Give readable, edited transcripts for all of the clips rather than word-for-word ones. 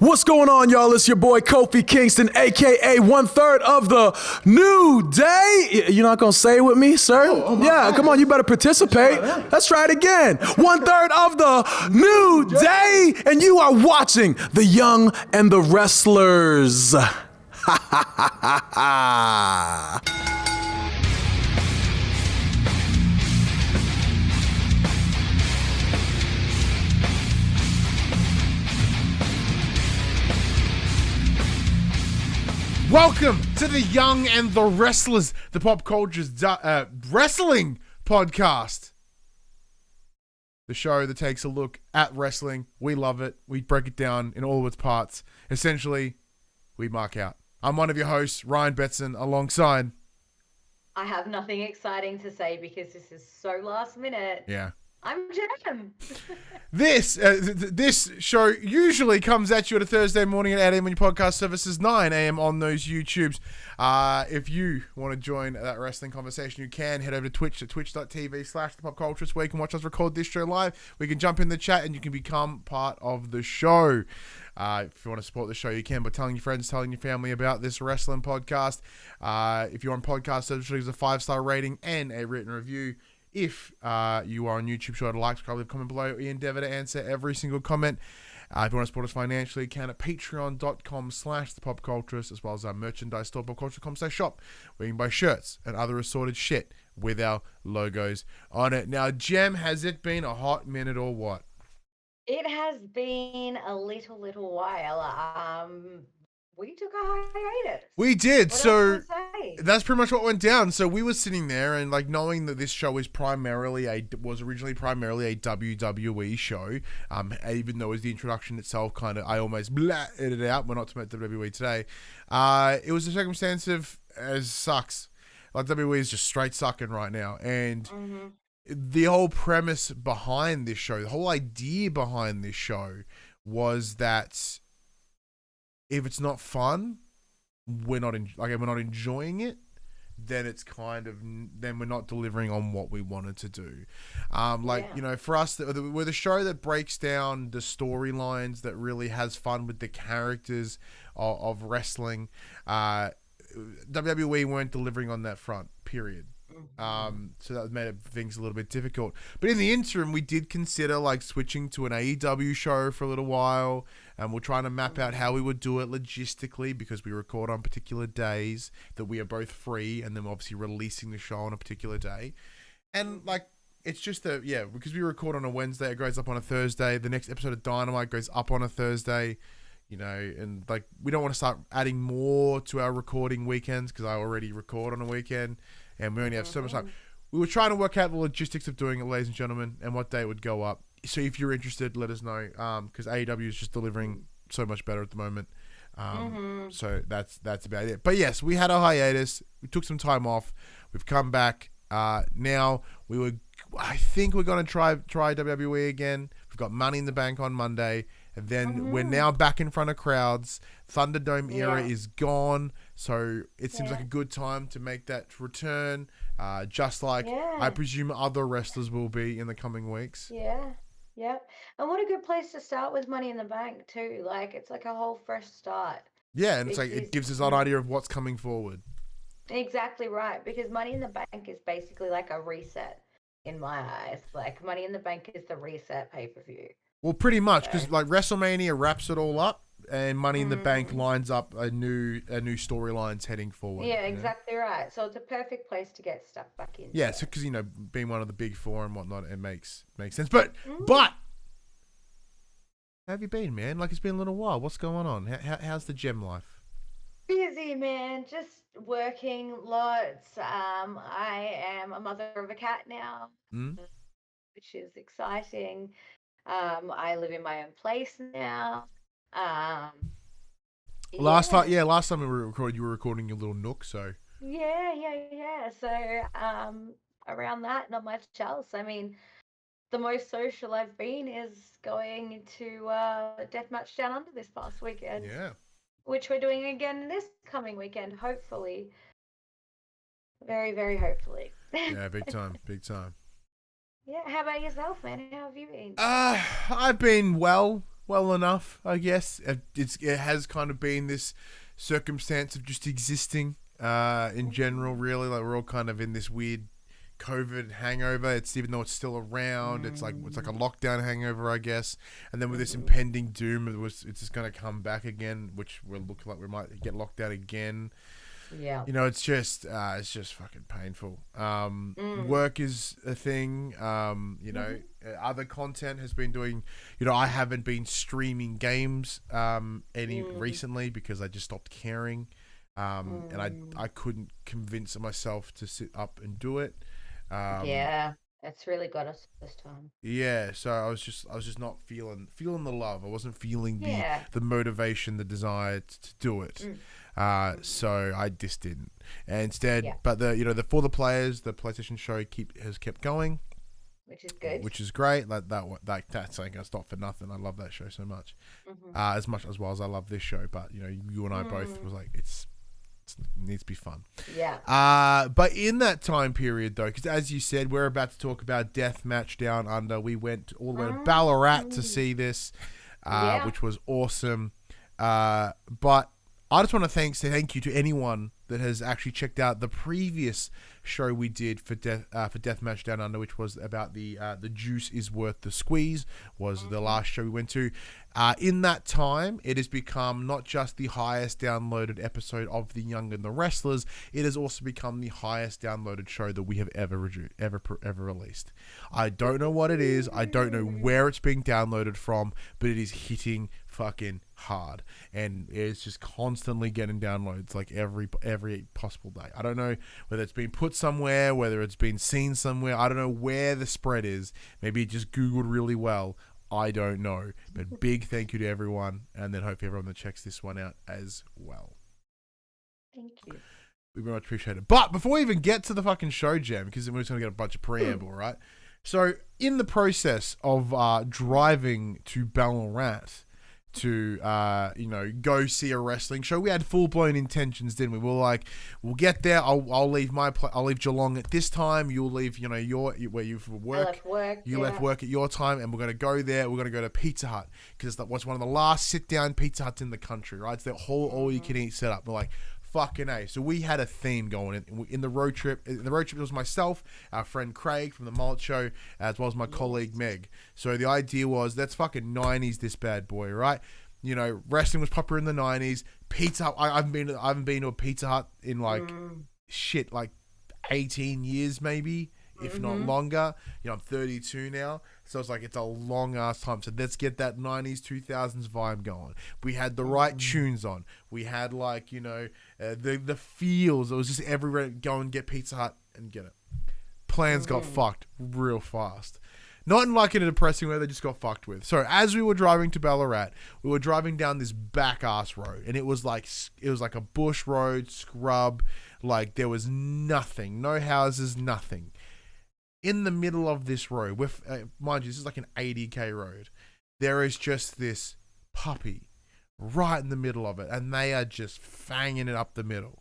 What's going on, y'all? It's your boy Kofi Kingston, aka 1/3 of the New Day. You're not gonna say it with me, sir? Yeah, come on, you better participate. Let's try it again. 1/3 of the New Day, and you are watching The Young and the Wrestlers. Ha ha ha ha ha. Welcome to The Young and the Wrestlers, the pop culture's wrestling podcast. The show that takes a look at wrestling. We love it. We break it down in all of its parts. Essentially, we mark out. I'm one of your hosts, Ryan Betson, alongside... I have nothing exciting to say because this is so last minute. Yeah. I'm Jem. This show usually comes at you at a Thursday morning at 8 a.m. on your podcast services, 9 a.m. on those YouTubes. If you want to join that wrestling conversation, you can head over to Twitch at twitch.tv/thepopculturist, where you can watch us record this show live. We can jump in the chat and you can become part of the show. If you want to support the show, you can by telling your friends, telling your family about this wrestling podcast. If you're on podcast services, leave a 5-star rating and a written review. If you are on YouTube, sure to like, subscribe, leave a comment below. We endeavor to answer every single comment. If you want to support us financially, you can at patreon.com/thepopculturist, as well as our merchandise store, popculture.com/shop, where you can buy shirts and other assorted shit with our logos on it. Now, Jem, has it been a hot minute or what? It has been a little while. We took a hiatus. We did. What So else can I say? that's pretty much what went down. So we were sitting there and knowing that this show was originally primarily a WWE show. Even though it was the introduction itself, I almost blatted it out. We're not talking about WWE today. It was a circumstance of as sucks. WWE is just straight sucking right now, and the whole premise behind this show, the whole idea behind this show, was that if it's not fun, we're not enjoying it, then it's then we're not delivering on what we wanted to do. For us, we're the show that breaks down the storylines, that really has fun with the characters of wrestling. WWE weren't delivering on that front, period. So that made things a little bit difficult. But in the interim, we did consider switching to an AEW show for a little while, and we're trying to map out how we would do it logistically, because we record on particular days that we are both free, and then obviously releasing the show on a particular day. And it's just because we record on a Wednesday, it goes up on a Thursday. The next episode of Dynamite goes up on a Thursday. And we don't want to start adding more to our recording weekends, because I already record on a weekend and we only have so much time. We were trying to work out the logistics of doing it, ladies and gentlemen, and what day it would go up. So if you're interested, let us know, because AEW is just delivering so much better at the moment. So that's about it. But yes, we had a hiatus. We took some time off. We've come back. Now I think we're going to try WWE again. We've got Money in the Bank on Monday. And then we're now back in front of crowds. Thunderdome era is gone. So it seems like a good time to make that return. Just like I presume other wrestlers will be in the coming weeks. Yeah. Yep. And what a good place to start with Money in the Bank too. It's like a whole fresh start. Yeah, and it gives us an idea of what's coming forward. Exactly right. Because Money in the Bank is basically like a reset in my eyes. Money in the Bank is the reset pay-per-view. Well, pretty much, because WrestleMania wraps it all up, and Money in the Bank lines up a new storylines heading forward. Yeah, exactly right. So it's a perfect place to get stuck back in. Yeah, so because being one of the big four and whatnot, it makes sense. But how have you been, man? It's been a little while. What's going on? How's the Jem life? Busy, man. Just working lots. I am a mother of a cat now, which is exciting. I live in my own place now. Last time we recorded, you were recording your little nook, so. Yeah. So, around that, not much else. I mean, the most social I've been is going to Deathmatch Downunder this past weekend. Yeah. Which we're doing again this coming weekend, hopefully. Very, very hopefully. Yeah, big time. Yeah, how about yourself, man? How have you been? I've been well. well enough, I guess. It has kind of been this circumstance of just existing in general, really. Like, we're all kind of in this weird COVID hangover. It's, even though it's still around, it's like a lockdown hangover, I guess. And then with this impending doom, it's just going to come back again, which will look like we might get locked down again. Yeah. You know, it's just fucking painful. Work is a thing. You know, other content has been doing, you know, I haven't been streaming games any recently because I just stopped caring. And I couldn't convince myself to sit up and do it. Yeah, it's really got us this time. Yeah, so I was just not feeling the love. I wasn't feeling the motivation, the desire to do it. So I just didn't. And instead, but for the players, the PlayStation show has kept going, which is good, which is great. That's like, it's not for nothing. I love that show so much, as much as I love this show. But you know, you and I both was like, it needs to be fun. Yeah. But in that time period, though, because as you said, we're about to talk about Deathmatch Downunder. We went all the way to Ballarat to see this, which was awesome. But I just want to thank you to anyone that has actually checked out the previous show we did for Deathmatch Downunder, which was about the juice is worth the squeeze, was the last show we went to. In that time, it has become not just the highest downloaded episode of The Young and the Wrestlers, it has also become the highest downloaded show that we have ever released. I don't know what it is. I don't know where it's being downloaded from, but it is hitting fucking hard, and it's just constantly getting downloads like every possible day. I don't know whether it's been put somewhere, whether it's been seen somewhere. I don't know where the spread is. Maybe it just Googled really well. I don't know, but big thank you to everyone, and then hopefully everyone that checks this one out as well. Thank you. We very much appreciate it. But before we even get to the fucking show, Jem, because we're just going to get a bunch of preamble, right? So in the process of driving to Ballarat to go see a wrestling show, we had full-blown intentions, didn't we? We were like, we'll get there, I'll leave I'll leave Geelong at this time, you'll leave where you work, you left work at your time, and we're going to go there. We're going to go to Pizza Hut because that was one of the last sit-down Pizza Huts in the country, right? It's the whole all-you-can-eat setup. We're like, fucking A. So we had a theme going in the road trip. In the road trip, it was myself, our friend Craig from the Mullet Show, as well as my colleague Meg. So the idea was, let's fucking 90s this bad boy, right? You know, wrestling was popular in the 90s. Pizza Hut, I haven't been to a Pizza Hut in like 18 years maybe, if not longer. You know, I'm 32 now. So it's like, it's a long ass time. So let's get that 90s, 2000s vibe going. We had the right tunes on. We had like, the feels. It was just everywhere. Go and get Pizza Hut and get it. Plans got fucked real fast. Not in like in a depressing way, they just got fucked with. So as we were driving to Ballarat, we were driving down this back ass road, and it was like a bush road, scrub, like there was nothing, no houses, nothing. In the middle of this road, with mind you, this is like an 80k road, there is just this puppy right in the middle of it, and they are just fanging it up the middle.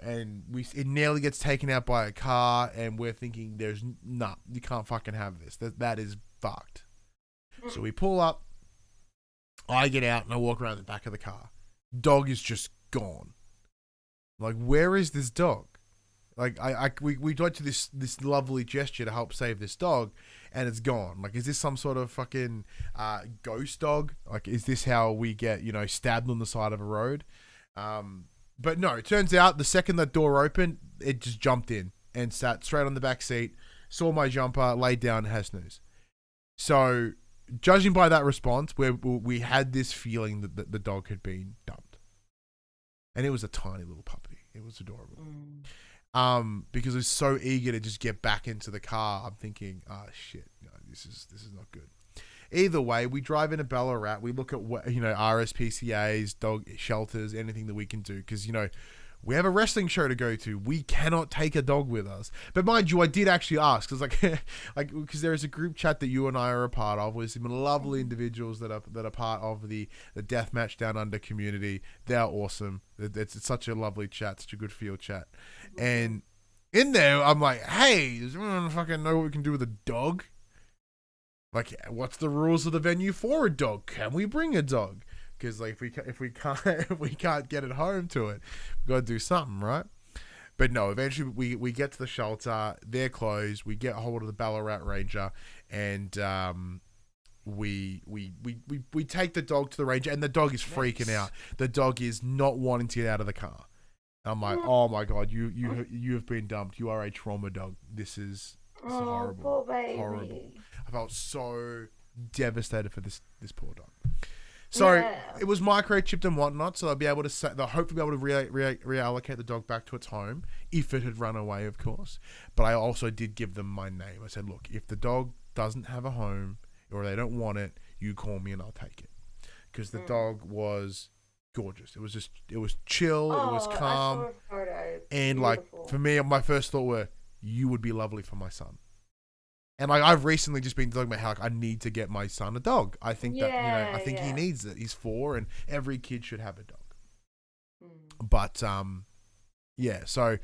And it nearly gets taken out by a car, and we're thinking, you can't fucking have this. That is fucked. So we pull up, I get out, and I walk around the back of the car. Dog is just gone. Like, where is this dog? Like, we got to this lovely gesture to help save this dog, and it's gone. Like, is this some sort of fucking ghost dog? Like, is this how we get, stabbed on the side of a road? But no, it turns out the second that door opened, it just jumped in and sat straight on the back seat, saw my jumper, laid down, and has snooze. So, judging by that response, we had this feeling that the dog had been dumped. And it was a tiny little puppy. It was adorable. Because I was so eager to just get back into the car, I'm thinking, shit, no, this is not good. Either way, we drive into Ballarat. We look at RSPCAs, dog shelters, anything that we can do, because we have a wrestling show to go to. We cannot take a dog with us. But mind you, I did actually ask, because because there is a group chat that you and I are a part of with some lovely individuals that are part of the Deathmatch Downunder community. They're awesome. It's such a lovely chat, such a good field chat. And in there, I'm like, hey, does anyone fucking know what we can do with a dog? Like, what's the rules of the venue for a dog? Can we bring a dog? Because like if we can't if we can't get it home to it, we've got to do something, right? But no, eventually we get to the shelter. They're closed. We get a hold of the Ballarat Ranger, and we take the dog to the ranger, and the dog is freaking out. The dog is not wanting to get out of the car. I'm like, oh my god, you have been dumped. You are a trauma dog. This is horrible. Poor baby. Horrible. I felt so devastated for this poor dog. So it was microchipped and whatnot, so they'll hopefully be able to reallocate the dog back to its home if it had run away, of course. But I also did give them my name. I said, look, if the dog doesn't have a home or they don't want it, you call me and I'll take it. Because the dog was gorgeous. It was chill, it was calm. I saw a photo. And Beautiful. like, for me, my first thought were, you would be lovely for my son. And like, I've recently just been talking about how like, I need to get my son a dog. I think I think he needs it. He's 4 and every kid should have a dog. But yeah, so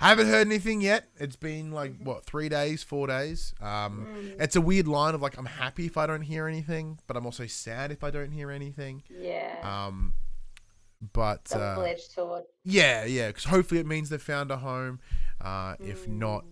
I haven't heard anything yet. It's been like 3 days, 4 days. It's a weird line of like, I'm happy if I don't hear anything, but I'm also sad if I don't hear anything. Yeah. But double-edged sword. Yeah, because hopefully it means they found a home. If not,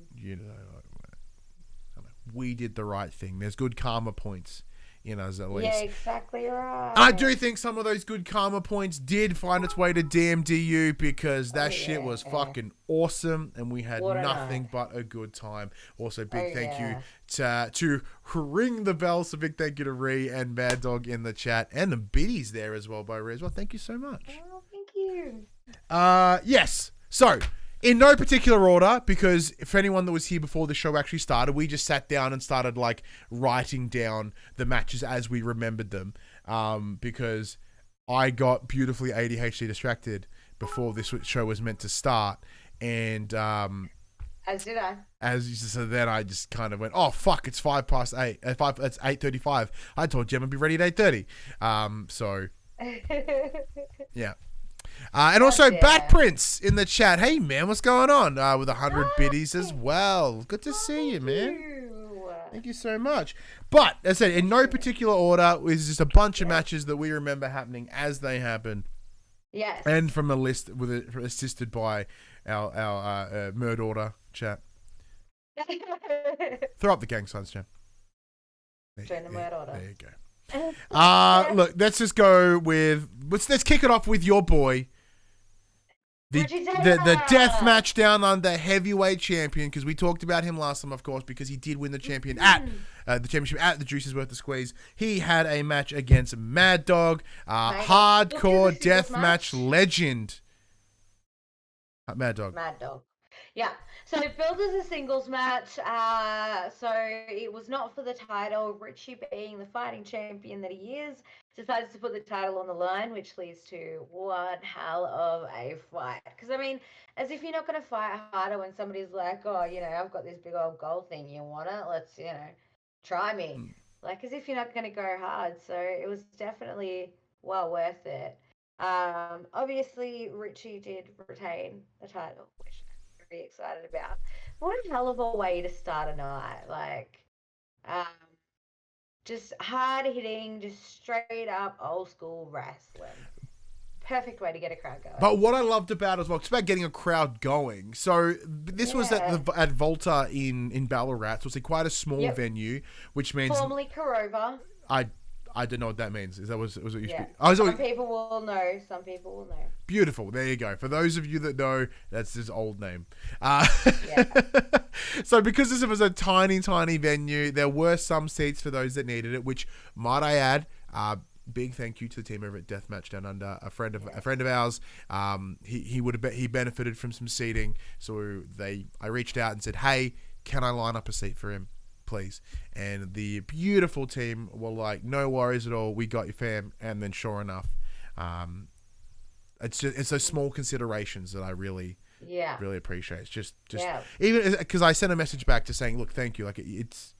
we did the right thing. There's good karma points in us at least. Yeah, exactly right. I do think some of those good karma points did find its way to DMDU because that shit was fucking awesome and we had nothing but a good time. Also, big thank you to Ring the Bell. So big thank you to Ree and Mad Dog in the chat and the biddies there as well by Ree as well. Thank you so much. Oh, thank you. Yes. So, in no particular order, because for anyone that was here before the show actually started, we just sat down and started like writing down the matches as we remembered them. Because I got beautifully ADHD distracted before this show was meant to start, and as did I. So then I just kind of went, oh fuck, it's 8:05. It's 8:35. I told Jem I'd be ready at 8:30. So yeah. And also Bat Prince in the chat. Hey man, what's going on? With 100 biddies as well. Good to see you, man. Thank you so much. But as I said, in no particular order, it's just a bunch of matches that we remember happening as they happened. Yes. And from a list assisted by our Murd Order chat. Throw up the gang signs, Jem. Join the Murd Order. There you go. Look, let's just go with let's kick it off with your boy, the Deathmatch Downunder heavyweight champion, because we talked about him last time, of course, because he did win the champion at the championship at the Juice is Worth the Squeeze. He had a match against Mad Dog, hardcore deathmatch legend. Mad Dog. Yeah. So it billed as a singles match. So it was not for the title. Richie, being the fighting champion that he is, decides to put the title on the line, which leads to one hell of a fight. Because, I mean, as if you're not going to fight harder when somebody's like, oh, I've got this big old gold thing. You want it? Let's, try me. Like, as if you're not going to go hard. So it was definitely well worth it. Obviously, Richie did retain the title, which I'm very excited about. What a hell of a way to start a night. Like, just hard hitting, just straight up old school wrestling. Perfect way to get a crowd going. But what I loved about it as well, it's about getting a crowd going. So this was at Volta in Ballarat, so it's quite a small venue, which means formerly Karova. I don't know what that means. Is that was it? Some people will know. Some people will know. Beautiful. There you go. For those of you that know, that's his old name. So because this was a tiny, tiny venue, there were some seats for those that needed it. Which, might I add, big thank you to the team over at Deathmatch Downunder, a friend of ours. He benefited from some seating, so I reached out and said, hey, can I line up a seat for him, please? And the beautiful team were like, no worries at all, we got you, fam. And then sure enough, it's those small considerations that I really appreciate. It's just even because I sent a message back to saying, look, thank you. Like it's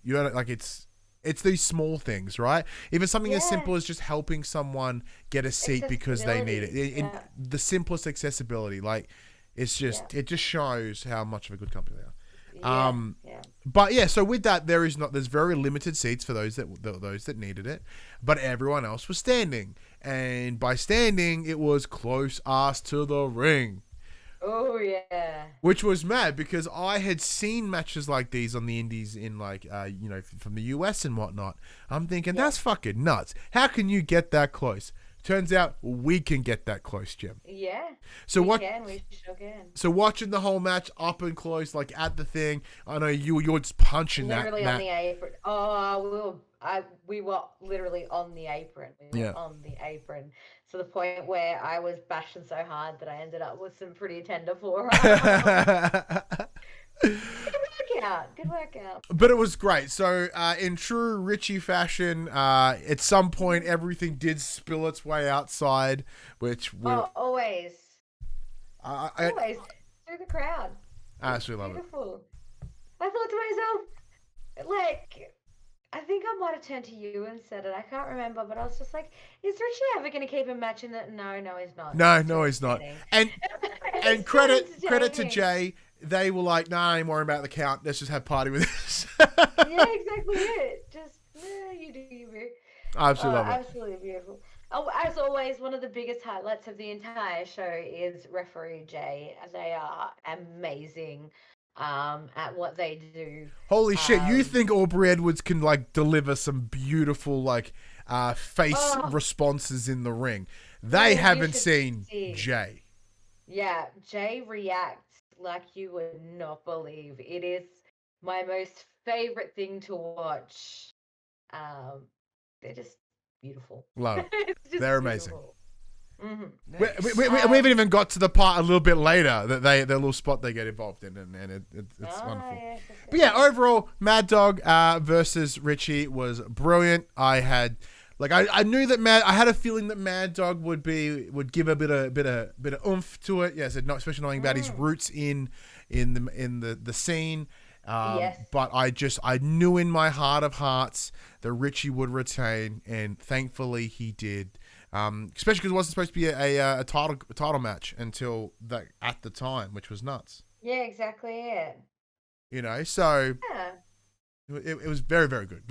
these small things, right? Even something as simple as just helping someone get a seat because they need it. The simplest accessibility, like it's just it just shows how much of a good company they are. Yeah. But yeah, so with that, there's very limited seats for those that needed it, but everyone else was standing, and by standing, it was close ass to the ring. Oh yeah. Which was mad because I had seen matches like these on the indies in from the US and whatnot. I'm thinking that's fucking nuts. How can you get that close? Turns out we can get that close, Jem. Yeah. So we sure can. So watching the whole match up and close, like at the thing, I know you're just punching literally that. on the apron. Oh, we were literally on the apron. On the apron. To the point where I was bashing so hard that I ended up with some pretty tender forearms. Good workout. But it was great. So in true Richie fashion, at some point everything did spill its way outside, which always. Always through the crowd. I absolutely love it. Beautiful. I thought to myself, like, I think I might have turned to you and said it. I can't remember, but I was just like, "Is Richie ever going to keep a match in that?" No, he's not. No, he's not. And credit to Jay. They were like, "Nah, I ain't worrying about the count. Let's just have party with this." Yeah, exactly it. Just you do you, boo. I absolutely love it. Absolutely beautiful. Oh, as always, one of the biggest highlights of the entire show is referee Jay. They are amazing at what they do. Holy shit! You think Aubrey Edwards can like deliver some beautiful face responses in the ring? They haven't seen Jay. Yeah, Jay reacts like you would not believe. It is my most favorite thing to watch. They're just beautiful. Love it. They're amazing. Mm-hmm. Nice. We haven't even got to the part a little bit later that their little spot they get involved in, and it's wonderful. Yeah, but yeah, overall, Mad Dog versus Richie was brilliant. I had I knew that I had a feeling that Mad Dog would give a bit of oomph to it. Yes, especially knowing about his roots in the scene. Yes. But I knew in my heart of hearts that Richie would retain, and thankfully he did. Especially because it wasn't supposed to be a title match until at the time, which was nuts. Yeah, exactly it. You know, so yeah. it was very, very good.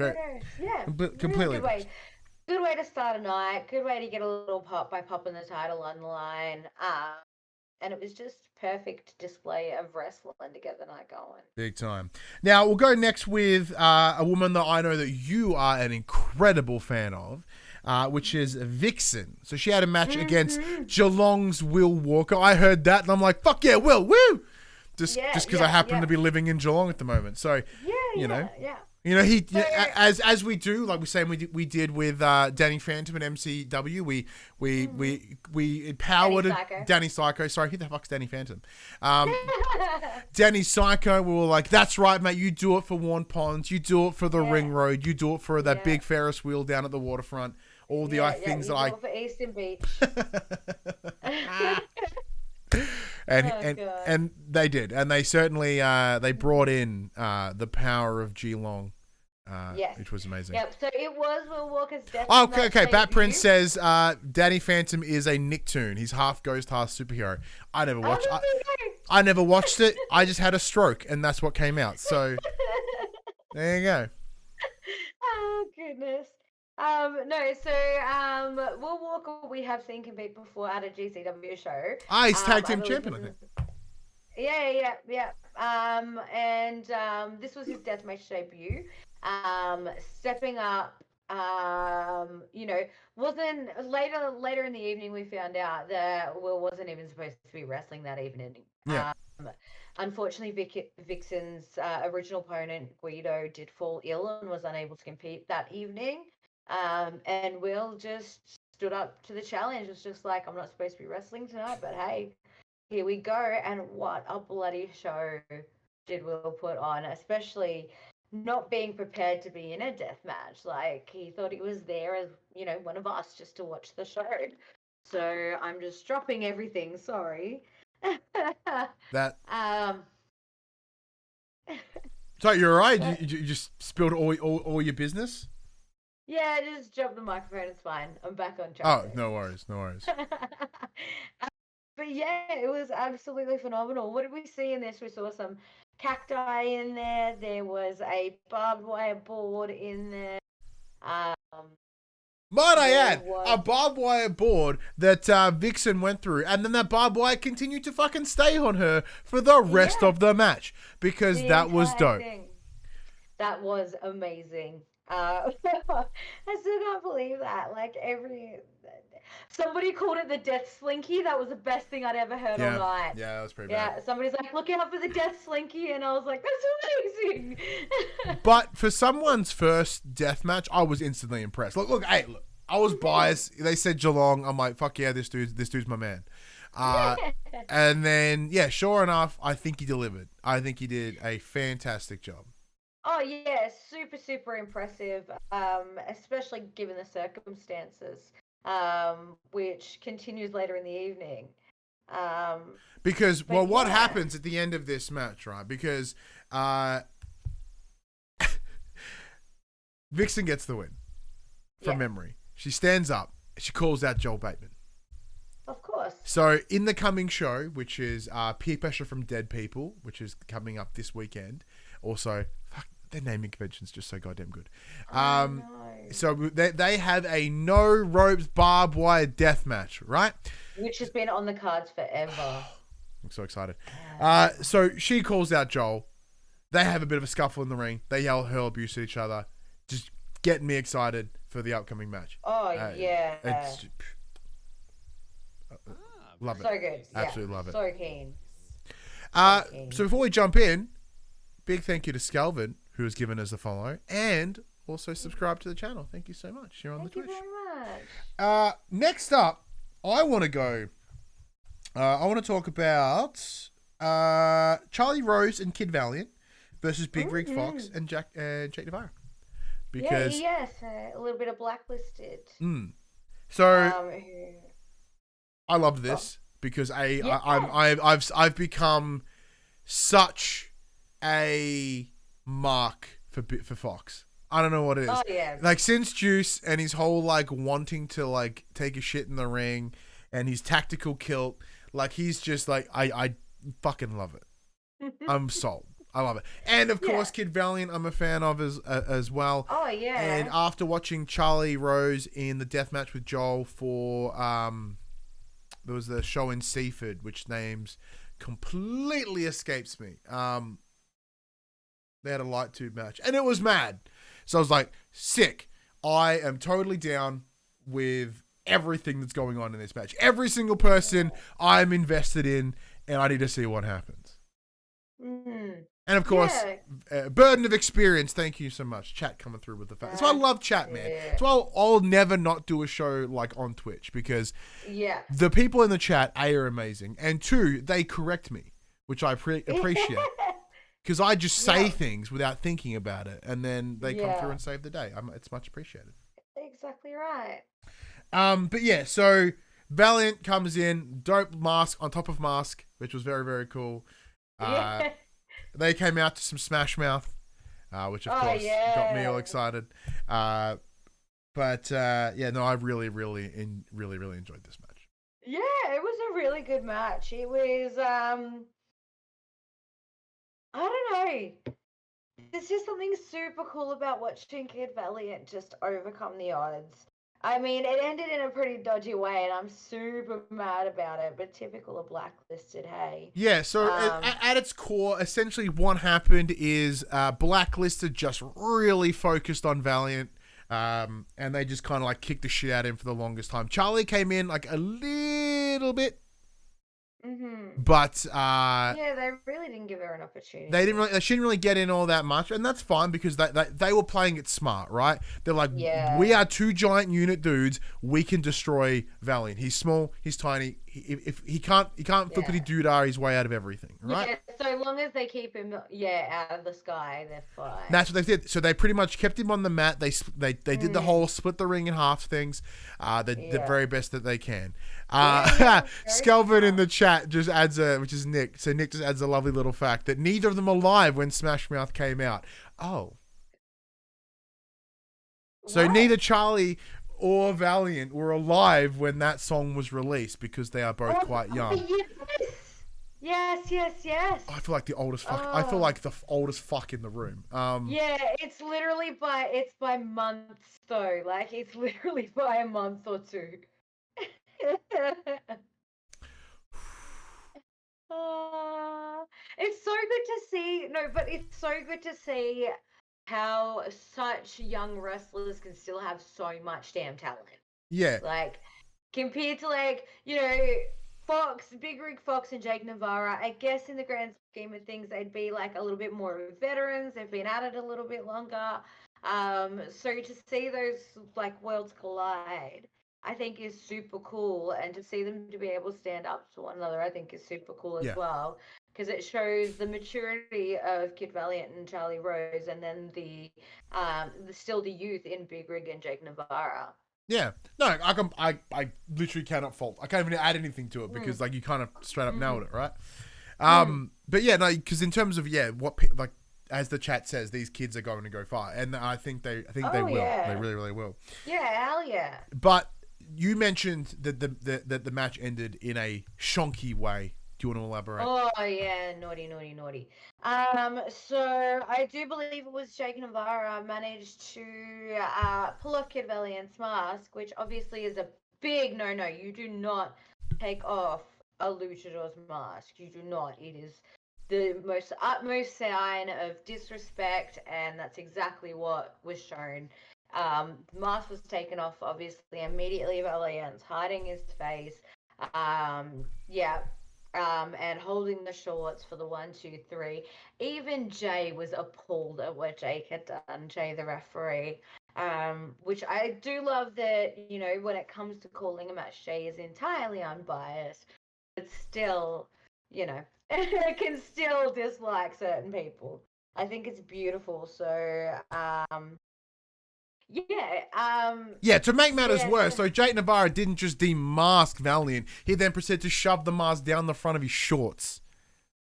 Completely. Really good way to start a night. Good way to get a little pop by popping the title on the line. And it was just perfect display of wrestling to get the night going. Big time. Now, we'll go next with a woman that I know that you are an incredible fan of, which is Vixen. So she had a match against Geelong's Will Walker. I heard that, and I'm like, fuck yeah, Will, woo! Just because I happen to be living in Geelong at the moment. So, you know. You know, as we do, like we did with Danny Phantom and MCW, we empowered Danny Psycho. Sorry, who the fuck's Danny Phantom? Danny Psycho. We were like, that's right, mate. You do it for Warren Ponds. You do it for the Ring Road. You do it for that big Ferris wheel down at the waterfront. All the things that I. For Eastern Beach. And they did, and they certainly they brought in the power of Geelong, which was amazing. Yep. So it was Will Walker's death. Oh, okay. Bat Prince says Danny Phantom is a Nicktoon. He's half ghost, half superhero. I never watched. I never watched it. I just had a stroke, and that's what came out. So there you go. Oh goodness. Will Walker we have seen compete before at a GCW show. He's tag team champion, I think. Yeah. And this was his deathmatch debut. Stepping up, wasn't later in the evening we found out that Will wasn't even supposed to be wrestling that evening. Yeah. Unfortunately, Vixen's original opponent, Guido, did fall ill and was unable to compete that evening. And Will just stood up to the challenge. It was just like, I'm not supposed to be wrestling tonight, but hey, here we go. And what a bloody show did Will put on, especially not being prepared to be in a death match. Like, he thought he was there as, one of us just to watch the show. So I'm just dropping everything. Sorry. That. So you're all right? You just spilled all your business? Yeah, just drop the microphone. It's fine. I'm back on track. Oh, no worries. But yeah, it was absolutely phenomenal. What did we see in this? We saw some cacti in there. There was a barbed wire board in there. Might I There add, a was- barbed wire board that Vixen went through, and then that barbed wire continued to fucking stay on her for the rest Yeah. of the match because The that was entire dope. thing. That was amazing. I still can't believe that. Like somebody called it the death slinky. That was the best thing I'd ever heard all night. Yeah, that was pretty Yeah, bad. somebody's like, look out for the death slinky, and I was like, that's amazing. But for someone's first death match, I was instantly impressed. Look, I was biased. They said Geelong. I'm like, fuck yeah, this dude's my man. And then, yeah, sure enough, I think he delivered. I think he did a fantastic job. Oh yeah, super, super impressive, especially given the circumstances, which continues later in the evening. Because, But well, what yeah. happens at the end of this match, right? Because Vixen gets the win from memory. She stands up. She calls out Joel Bateman. Of course. So in the coming show, which is Peer Pressure from Dead People, which is coming up this weekend. Also, fuck, their naming convention's just so goddamn good. No. So they have a no ropes barbed wire death match, right? Which has been on the cards forever. I'm so excited. So she calls out Joel. They have a bit of a scuffle in the ring. They yell hurl abuse at each other. Just getting me excited for the upcoming match. Oh yeah. It's love it. So good. Absolutely love it. So keen. So before we jump in, big thank you to Skelvin, who has given us a follow, and also subscribe to the channel. Thank you so much. You're on Thank the you Twitch. very much. Next up, I want to go. I want to talk about Charlie Rose and Kid Valiant versus Big Rig Fox and Jake Navarro. Because yes, a little bit of blacklisted. So I love this because I've become such a mark for Fox. I don't know what it is. Oh yeah. Like since Juice and his whole like wanting to like take a shit in the ring and his tactical kilt, like he's just like I fucking love it. I'm sold. I love it. And of course Kid Valiant I'm a fan of as well. Oh yeah. And after watching Charlie Rose in the death match with Joel for there was the show in Seaford, which names completely escapes me. They had a light tube match and it was mad. So I was like, sick. I am totally down with everything that's going on in this match. Every single person I'm invested in, and I need to see what happens. And of course, burden of experience. Thank you so much. Chat coming through with the fact. That's why I love chat, man. That's why I'll never not do a show like on Twitch because the people in the chat, A, are amazing, and 2, they correct me, which I appreciate. Because I just say things without thinking about it, and then they come through and save the day. It's much appreciated. Exactly right. But yeah, so Valiant comes in, dope mask on top of mask, which was very, very cool. They came out to some Smash Mouth, which of course got me all excited. I really, really enjoyed this match. Yeah, it was a really good match. It was I don't know. There's just something super cool about watching Kid Valiant just overcome the odds. I mean, it ended in a pretty dodgy way, and I'm super mad about it, but typical of Blacklisted, hey. Yeah, so at its core, essentially what happened is Blacklisted just really focused on Valiant, and they just kind of like kicked the shit out of him for the longest time. Charlie came in like a little bit, but they really didn't give her an opportunity. She didn't really get in all that much, and that's fine because they were playing it smart, right? They're like, we are 2 giant unit dudes. We can destroy Valiant. He's small. He's tiny. If he can't flippity doodah his way out of everything, right? Yeah, so long as they keep him, out of the sky, they're fine. That's what they did. So they pretty much kept him on the mat. They did the whole split the ring in half things. The very best that they can. Skelvin in the chat just adds which is Nick. So Nick just adds a lovely little fact that neither of them are live when Smash Mouth came out. Oh. So neither Charlie or Valiant were alive when that song was released because they are both quite young. Yes, yes, yes. I feel like the oldest fuck. I feel like the oldest fuck in the room. Yeah, it's literally by months though. Like it's literally by a month or two. It's so good to see. No, but it's so good to see how such young wrestlers can still have so much damn talent. Yeah. Like compared to Fox, Big Rig Fox and Jake Navarra, I guess in the grand scheme of things, they'd be like a little bit more veterans. They've been at it a little bit longer. So to see those like worlds collide, I think is super cool, and to see them to be able to stand up to one another, I think is super cool as well, because it shows the maturity of Kid Valiant and Charlie Rose, and then still the youth in Big Rig and Jake Navarra. Yeah, no, I literally cannot fault. I can't even add anything to it because like you kind of straight up nailed it, right? But yeah, no, because in terms of like as the chat says, these kids are going to go far, and I think they will. Yeah. They really will. Yeah, hell yeah. But you mentioned that the match ended in a shonky way. Do you want to elaborate? Oh yeah, naughty. So I do believe it was Jake Navarra managed to pull off Kid Valiant's mask, which obviously is a big no. You do not take off a luchador's mask. You do not. It is the utmost sign of disrespect, and that's exactly what was shown. Mask was taken off, obviously, immediately. Valiant's hiding his face. Yeah. And holding the shorts for the 1, 2, 3. Even Jay was appalled at what Jake had done, Jay the referee. Which I do love that, when it comes to calling a match, Jay is entirely unbiased, but still, can still dislike certain people. I think it's beautiful. So, yeah, to make matters worse, so Jake Navarra didn't just demask Valiant, he then proceeded to shove the mask down the front of his shorts.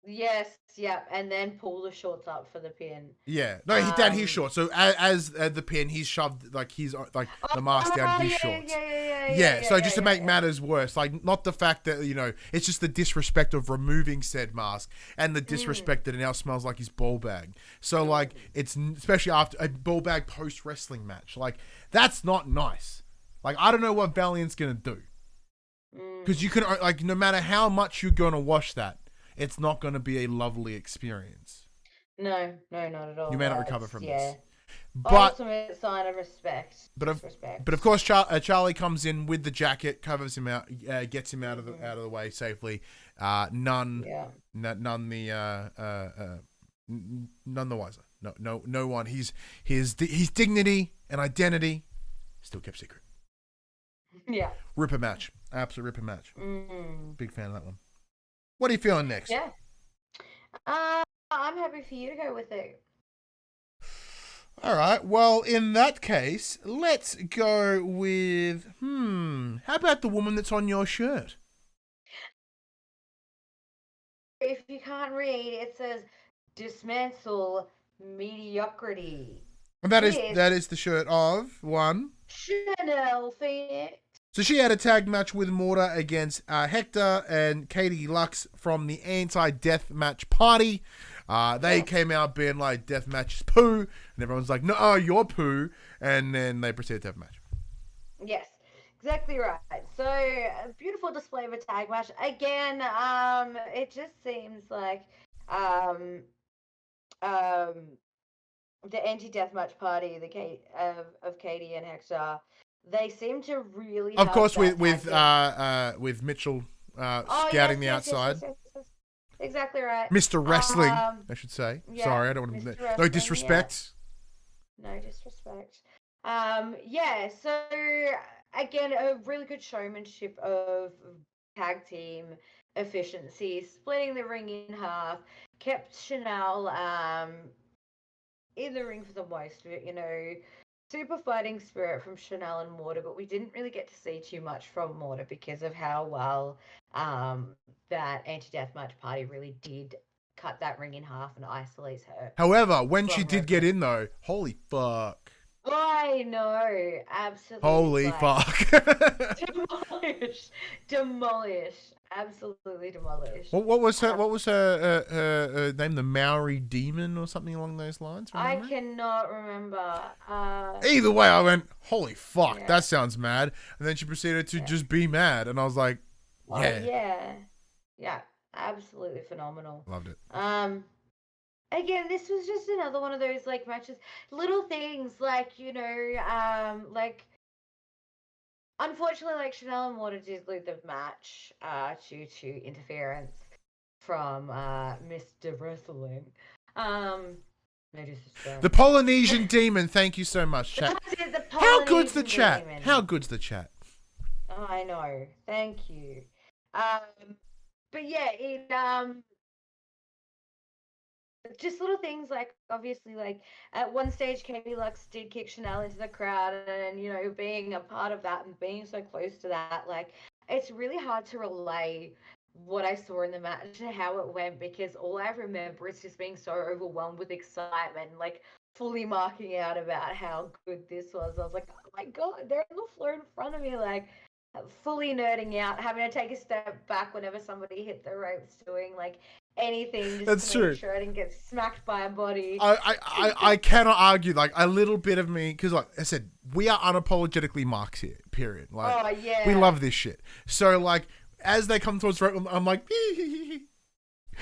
Yes, and then pull the shorts up for the pin. Yeah, no, he down his shorts. So as the pin, he's shoved like he's like the mask down his shorts. Yeah. So just to make matters worse, like not the fact that it's just the disrespect of removing said mask and the disrespect that it now smells like his ball bag. So like it's especially after a ball bag post wrestling match, like that's not nice. Like I don't know what Valiant's gonna do because you can like no matter how much you're gonna wash that. It's not going to be a lovely experience. No, not at all. You may not recover from this. But ultimate sign of respect. But of course, Charlie comes in with the jacket, covers him out, gets him out of the way safely. None the wiser. No one. His dignity and identity still kept secret. Yeah. Ripper match, absolute ripper match. Big fan of that one. What are you feeling next? Yeah. I'm happy for you to go with it. All right. Well, in that case, let's go with how about the woman that's on your shirt? If you can't read, it says dismantle mediocrity. And that is the shirt of one Chanel Phoenix. So she had a tag match with Morta against Hector and Katie Lux from the anti-Deathmatch Party. They came out being like, Deathmatch is poo. And everyone's like, no, you're poo. And then they proceeded to have a match. Yes, exactly right. So, a beautiful display of a tag match. Again, it just seems like the anti-Deathmatch Party of Katie and Hector, they seem to really. Of course, with Mitchell scouting the outside. Yes. Exactly right. Mr. Wrestling, I should say. Yeah, sorry, I don't want to. No disrespect. Yeah. No disrespect. So again, a really good showmanship of tag team efficiency, splitting the ring in half, kept Chanel in the ring for the most of it, super fighting spirit from Chanel and Morta, but we didn't really get to see too much from Morta because of how well that anti-deathmatch party really did cut that ring in half and isolate her. However, when she did get in though, holy fuck. I know, absolutely. Holy like, fuck. demolished, absolutely demolished. What was her name? The Maori Demon or something along those lines? I Remember? cannot remember. Either way, I went, holy fuck, Yeah. that sounds mad. And then she proceeded to just be mad, and I was like, Oh, yeah, yeah, absolutely phenomenal. loved it. Again, this was just another one of those like matches, little things like like unfortunately, like Chanel and Water did lose the match due to interference from Mr. Wrestling. No disrespect. The Polynesian Demon, thank you so much, chat. That is the How good's the Polynesian chat? Demon. How good's the chat? Oh, I know. Thank you. But yeah, it just little things like obviously like at one stage Katie Lux did kick Chanel into the crowd, and being a part of that and being so close to that, like it's really hard to relay what I saw in the match to how it went, because all I remember is just being so overwhelmed with excitement, like fully marking out about how good this was. I was like, oh my god, they're on the floor in front of me, like fully nerding out, having to take a step back whenever somebody hit the ropes, doing like anything just That's to make true. sure I didn't get smacked by a body. I cannot argue. Like a little bit of me, because like I said, we are unapologetically marks here. Period. Like, oh yeah, we love this shit. So like, as they come towards the rope, I'm like,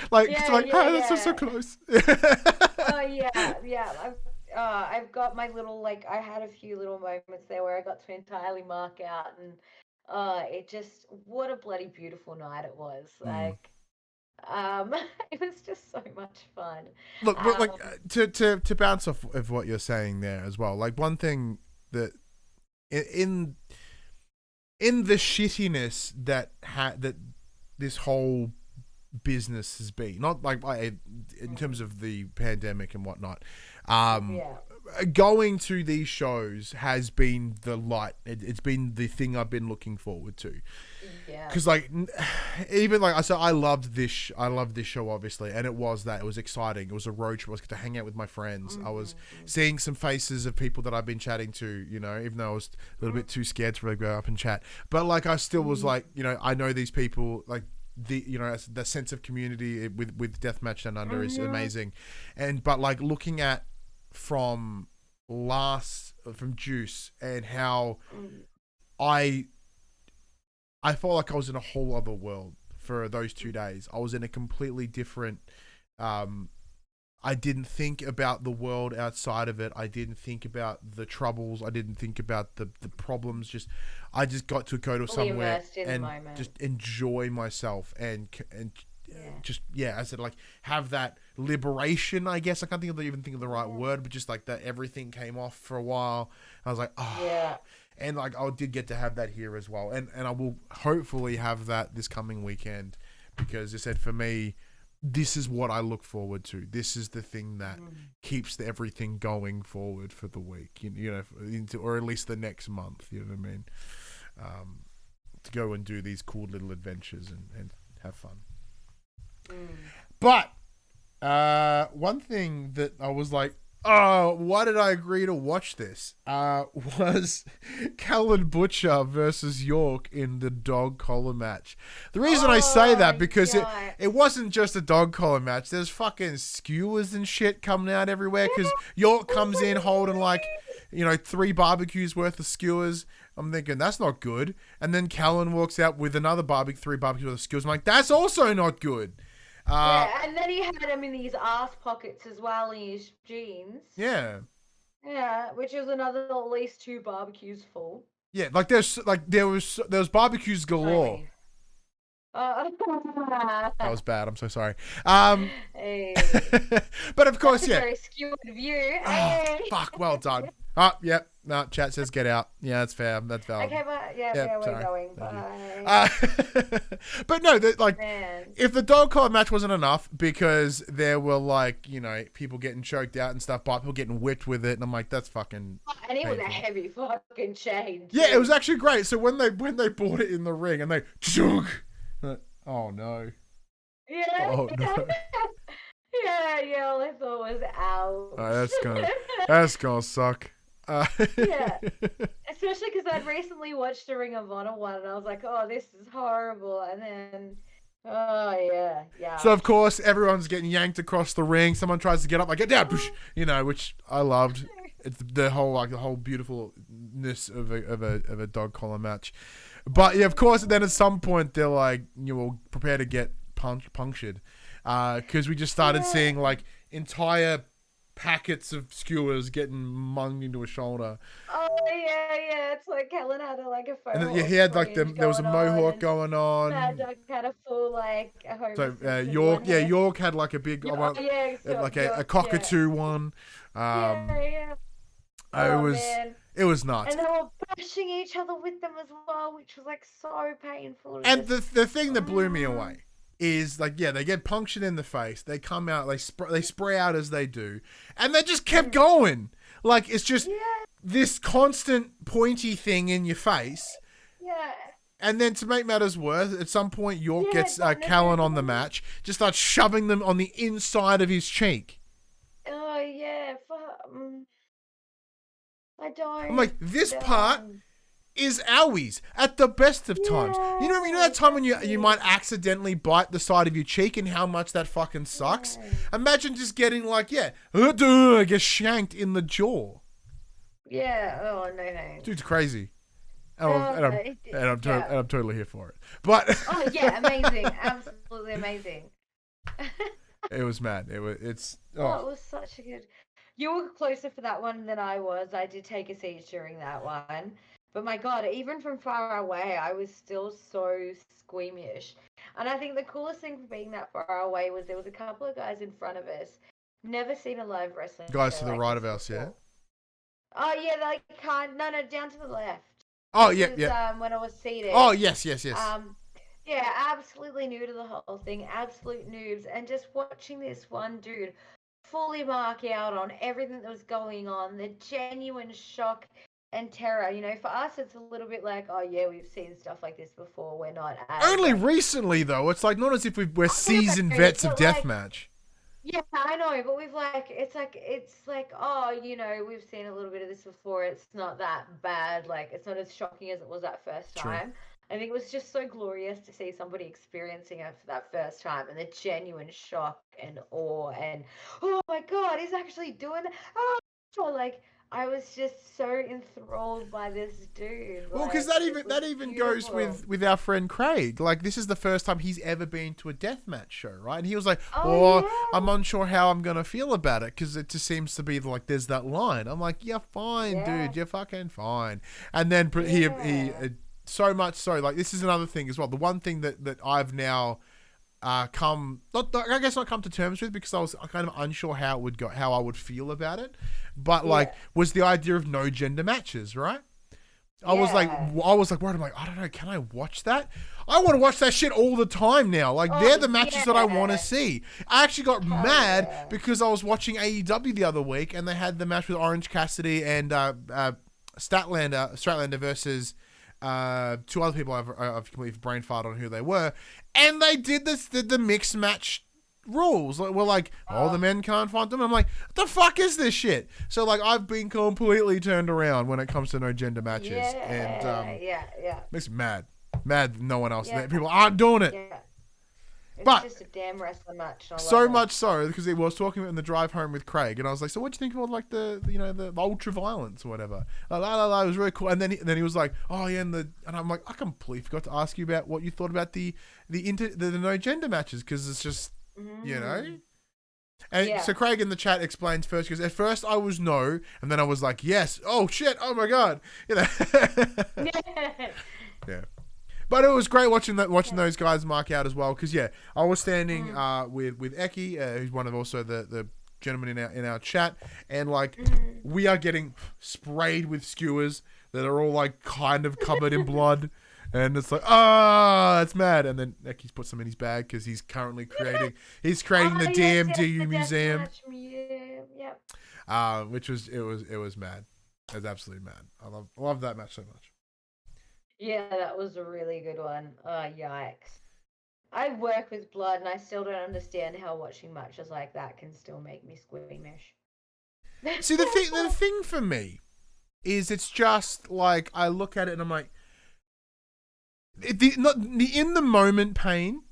like, Yeah, it's like, yeah, oh, that's yeah. so close. oh yeah. I've got my little, like, I had a few little moments there where I got to entirely mark out, and it just, what a bloody beautiful night it was. Like, it was just so much fun. Look, but like to bounce off of what you're saying there as well. Like one thing that in the shittiness that that this whole business has been, not like in terms of the pandemic and whatnot, going to these shows has been the light. It's been the thing I've been looking forward to. Yeah. Because like, even like I said, I loved this show obviously, and it was exciting. It was a road trip. I was getting to hang out with my friends. I was seeing some faces of people that I've been chatting to. Even though I was a little bit too scared to really go up and chat, but like I still was like, I know these people. Like the sense of community with Deathmatch Downunder is amazing, but like looking at from Juice and how I felt like I was in a whole other world for those 2 days. I was in a completely different. I didn't think about the world outside of it. I didn't think about the troubles. I didn't think about the problems. I just got to go to somewhere and just enjoy myself and I said, like, have that liberation. I guess I can't even think of the right word, but just like that everything came off for a while. I was like, oh yeah. And like I did get to have that here as well, and I will hopefully have that this coming weekend, because I said for me, this is what I look forward to. This is the thing that keeps everything going forward for the week, or at least the next month. You know what I mean? To go and do these cool little adventures and have fun. But one thing that I was like, oh, why did I agree to watch this? Was Callan Butcher versus York in the dog collar match. The reason I say that, because it wasn't just a dog collar match. There's fucking skewers and shit coming out everywhere, because York comes in holding like, 3 barbecues worth of skewers. I'm thinking, that's not good. And then Callan walks out with another 3 barbecues worth of skewers. I'm like, that's also not good. And then he had him in these ass pockets as well in his jeans. Yeah. Yeah, which is another at least 2 barbecues full. Yeah, like there was barbecues galore. That was bad. I'm so sorry. Hey. But of course, That's a very skewed view. Hey. Fuck, well done. Yep. No, chat says get out. Yeah, that's fair. That's valid. Okay, but we're going. Bye. But no, if the dog collar match wasn't enough, because there were like, people getting choked out and stuff, but people getting whipped with it, and I'm like, that's fucking. And it was a heavy fucking chain. Yeah, it was actually great. So when they brought it in the ring and they chunk, oh no. Yeah. Oh no. Yeah, all I thought was ow. That's gonna suck. Yeah. Especially because I'd recently watched a Ring of Honor one, and I was like, "Oh, this is horrible." And then, oh yeah. So of course everyone's getting yanked across the ring. Someone tries to get up, like get down, which I loved. It's the whole beautifulness of a dog collar match. But yeah, of course, then at some point they're like, you will prepare to get punctured, because we just started seeing like entire packets of skewers getting munged into a shoulder. Oh yeah. It's like Kellen had a And photo. then, he had like there was a mohawk going on. Mad Dog had a full a Homer Simpson York, one hair. York had like a big, a cockatoo one. Yeah. It was nuts. And they were bashing each other with them as well, which was like so painful. And the thing that blew me away is like, they get punctured in the face. They come out, they spray out as they do, and they just kept going. Like it's just this constant pointy thing in your face. Yeah. And then to make matters worse, at some point York gets Callan on the match, just starts shoving them on the inside of his cheek. Oh yeah, I don't. I'm like, this part is owies at the best of times. You know that time when you might accidentally bite the side of your cheek and how much that fucking sucks? Imagine just getting get shanked in the jaw. Yeah, oh no. Dude's crazy. And I'm totally here for it. But oh yeah, amazing. Absolutely amazing. It was mad. It was such a good. You were closer for that one than I was. I did take a seat during that one. But my God, even from far away, I was still so squeamish. And I think the coolest thing for being that far away was there was a couple of guys in front of us. Never seen a live wrestling guys show to the like right this of us, before. yeah? Oh, yeah, they can't. No, down to the left. Oh, This was, yeah. when I was seated. Oh, yes. Yeah, absolutely new to the whole thing. Absolute noobs. And just watching this one dude fully mark out on everything that was going on, the genuine shock and terror. For us, it's a little bit like, oh yeah, we've seen stuff like this before. We're not only recently though. It's like not as if we're seasoned vets of deathmatch. Yeah, I know, but it's like, oh, we've seen a little bit of this before. It's not that bad. Like, it's not as shocking as it was that first time. I think it was just so glorious to see somebody experiencing it for that first time and the genuine shock and awe and, oh my God, he's actually doing it. Oh, I was just so enthralled by this dude. Well, because that even goes with our friend Craig. Like, this is the first time he's ever been to a deathmatch show, right? And he was like, I'm unsure how I'm going to feel about it because it just seems to be like there's that line. I'm like, you're fine, dude. You're fucking fine. And then he so much so, like, this is another thing as well. The one thing that I've now not come to terms with because I was kind of unsure how it would go, how I would feel about it, but was the idea of no gender matches, right? I was like worried. I'm like, I don't know, can I watch that? I want to watch that shit all the time now. Like, they're the matches that I want to see. I actually got mad because I was watching AEW the other week and they had the match with Orange Cassidy and Statlander versus two other people. I've completely brain farted on who they were, and they did the mixed match rules. Like, we're like, the men can't fight them. I'm like, what the fuck is this shit? So like, I've been completely turned around when it comes to no gender matches, and makes me mad. No one else. People aren't doing it. Yeah. It's But just a damn wrestling match. So much so because he was talking in the drive home with Craig, and I was like, "So what do you think about like the ultra violence or whatever?" It was really cool. And then he was like, "Oh yeah," and I'm like, I completely forgot to ask you about what you thought about the no gender matches because it's just And so Craig in the chat explains first because at first I was no, and then I was like yes. Oh shit! Oh my god! Yeah. But it was great watching those guys mark out as well because I was standing with Eki, who's one of also the gentlemen in our chat, and like we are getting sprayed with skewers that are all like kind of covered in blood, and it's like it's mad. And then Eki's put some in his bag because he's currently creating the DMDU museum, which was it was mad. It was absolutely mad. I love that match so much. Yeah, that was a really good one. Oh, yikes. I work with blood and I still don't understand how watching matches like that can still make me squeamish. See, the thing for me is it's just like I look at it and I'm like, in the moment pain.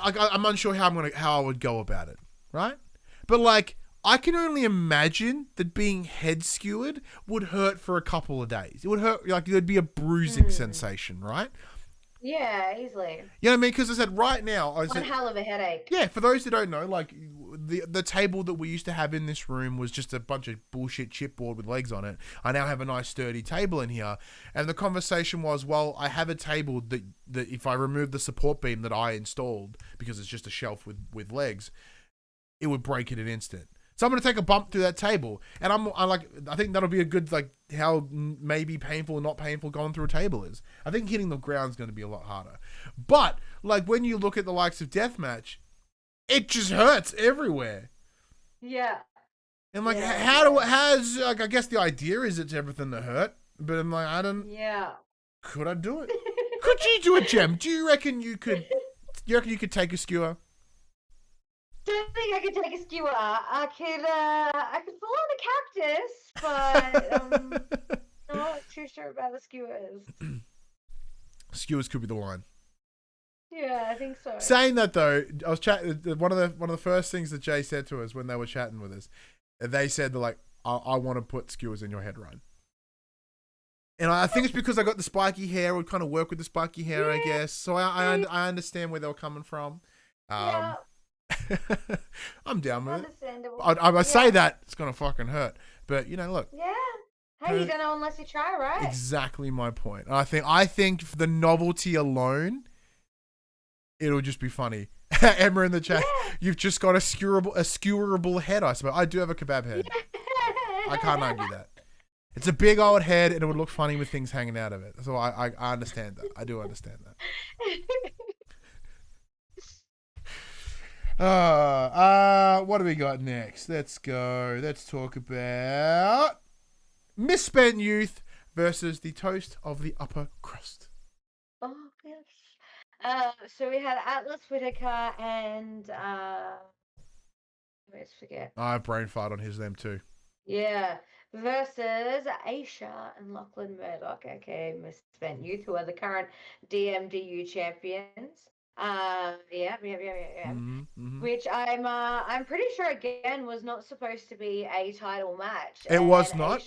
I'm unsure how I would go about it, right? But like, I can only imagine that being head skewered would hurt for a couple of days. It would hurt, like there'd be a bruising sensation, right? Yeah, easily. You know what I mean? Because I said right now, One hell of a headache. yeah, for those who don't know, like the table that we used to have in this room was just a bunch of bullshit chipboard with legs on it. I now have a nice sturdy table in here, and the conversation was, well, I have a table that if I remove the support beam that I installed because it's just a shelf with legs, it would break in an instant. So I'm going to take a bump through that table, and I think that'll be a good, like, how maybe painful or not painful going through a table is. I think hitting the ground's going to be a lot harder. But, like, when you look at the likes of Deathmatch, it just hurts everywhere. Yeah. And, like, I guess the idea is it's everything to hurt, but I'm like, Yeah. Could I do it? Could you do it, Jem? Do you reckon you could take a skewer? Don't think I could take a skewer. I could fall on a cactus, but I'm not too sure about the skewers. Skewers could be the line. Yeah, I think so. Saying that though, I was chatting. One of the first things that Jay said to us when they were chatting with us, they said they're like, I want to put skewers in your head, Ryan. And I think it's because I got the spiky hair. Would kind of work with the spiky hair, I guess. So I understand where they were coming from. Yeah. I'm down with it. Understandable. I say that it's gonna fucking hurt, but look. Yeah. Hey, you don't know unless you try, right? Exactly my point. I think for the novelty alone, it'll just be funny. Emma in the chat, you've just got a skewerable head. I suppose I do have a kebab head. I can't argue that. It's a big old head, and it would look funny with things hanging out of it. So I understand that. I do understand that. What do we got next? Let's go. Let's talk about misspent youth versus the toast of the upper crust. Oh yes. So we had Atlas Whitaker and I always forget. I have brain fart on his name too. Yeah. Versus Aisha and Lachlan Murdoch, aka Misspent Youth, who are the current DMDU champions. Yeah. Which I'm pretty sure again was not supposed to be a title match. It was not.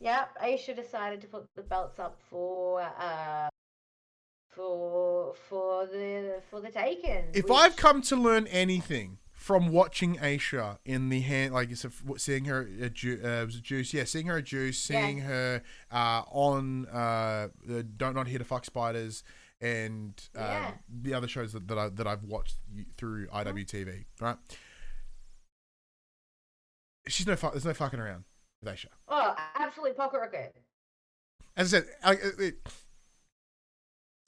Aisha decided to put the belts up for the taken. If I've come to learn anything from watching Aisha in the hand, like seeing her at Juice, seeing her at Juice, seeing her on Don't Not Here to Fuck Spiders, and the other shows that I've watched through IWTV, right? There's no fucking around with Aisha. Oh, absolutely pocket rocket. As I said,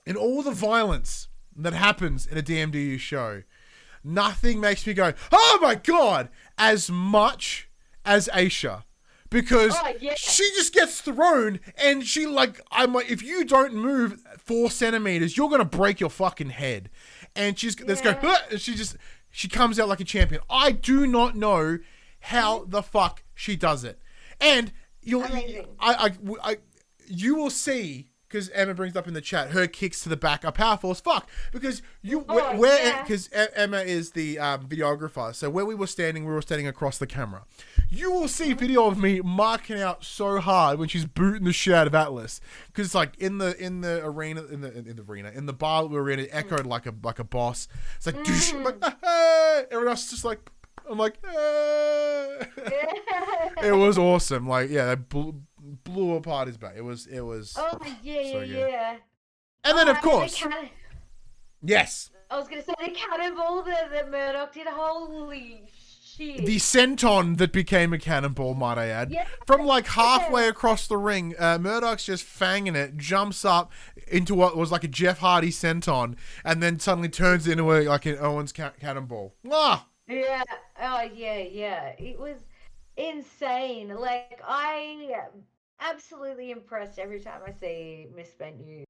in all the violence that happens in a DMDU show, nothing makes me go, oh my God, as much as Aisha. Because she just gets thrown and she I'm like, if you don't move 4 centimeters, you're going to break your fucking head. And let's go, and she comes out like a champion. I do not know how the fuck she does it. And you will see, because Emma brings up in the chat, her kicks to the back are powerful as fuck. Because Emma is the videographer. So where we were standing across the camera. You will see video of me marking out so hard when she's booting the shit out of Atlas. Because it's like in the arena, in the bar that we were in, it echoed like a boss. It's like, douche. I'm like, hey! Everyone else is just like, I'm like, hey! It was awesome. Like, yeah, they blew apart his back. It was. Oh yeah. And then of course, yes. I was gonna say the cannonball that Murdoch did. Holy shit! The senton that became a cannonball, might I add, from like halfway across the ring. Murdoch's just fanging it, jumps up into what was like a Jeff Hardy senton, and then suddenly turns into like an Owens cannonball. Ah. Yeah. Oh yeah. It was insane. Like I absolutely impressed every time I see Misspent Youth.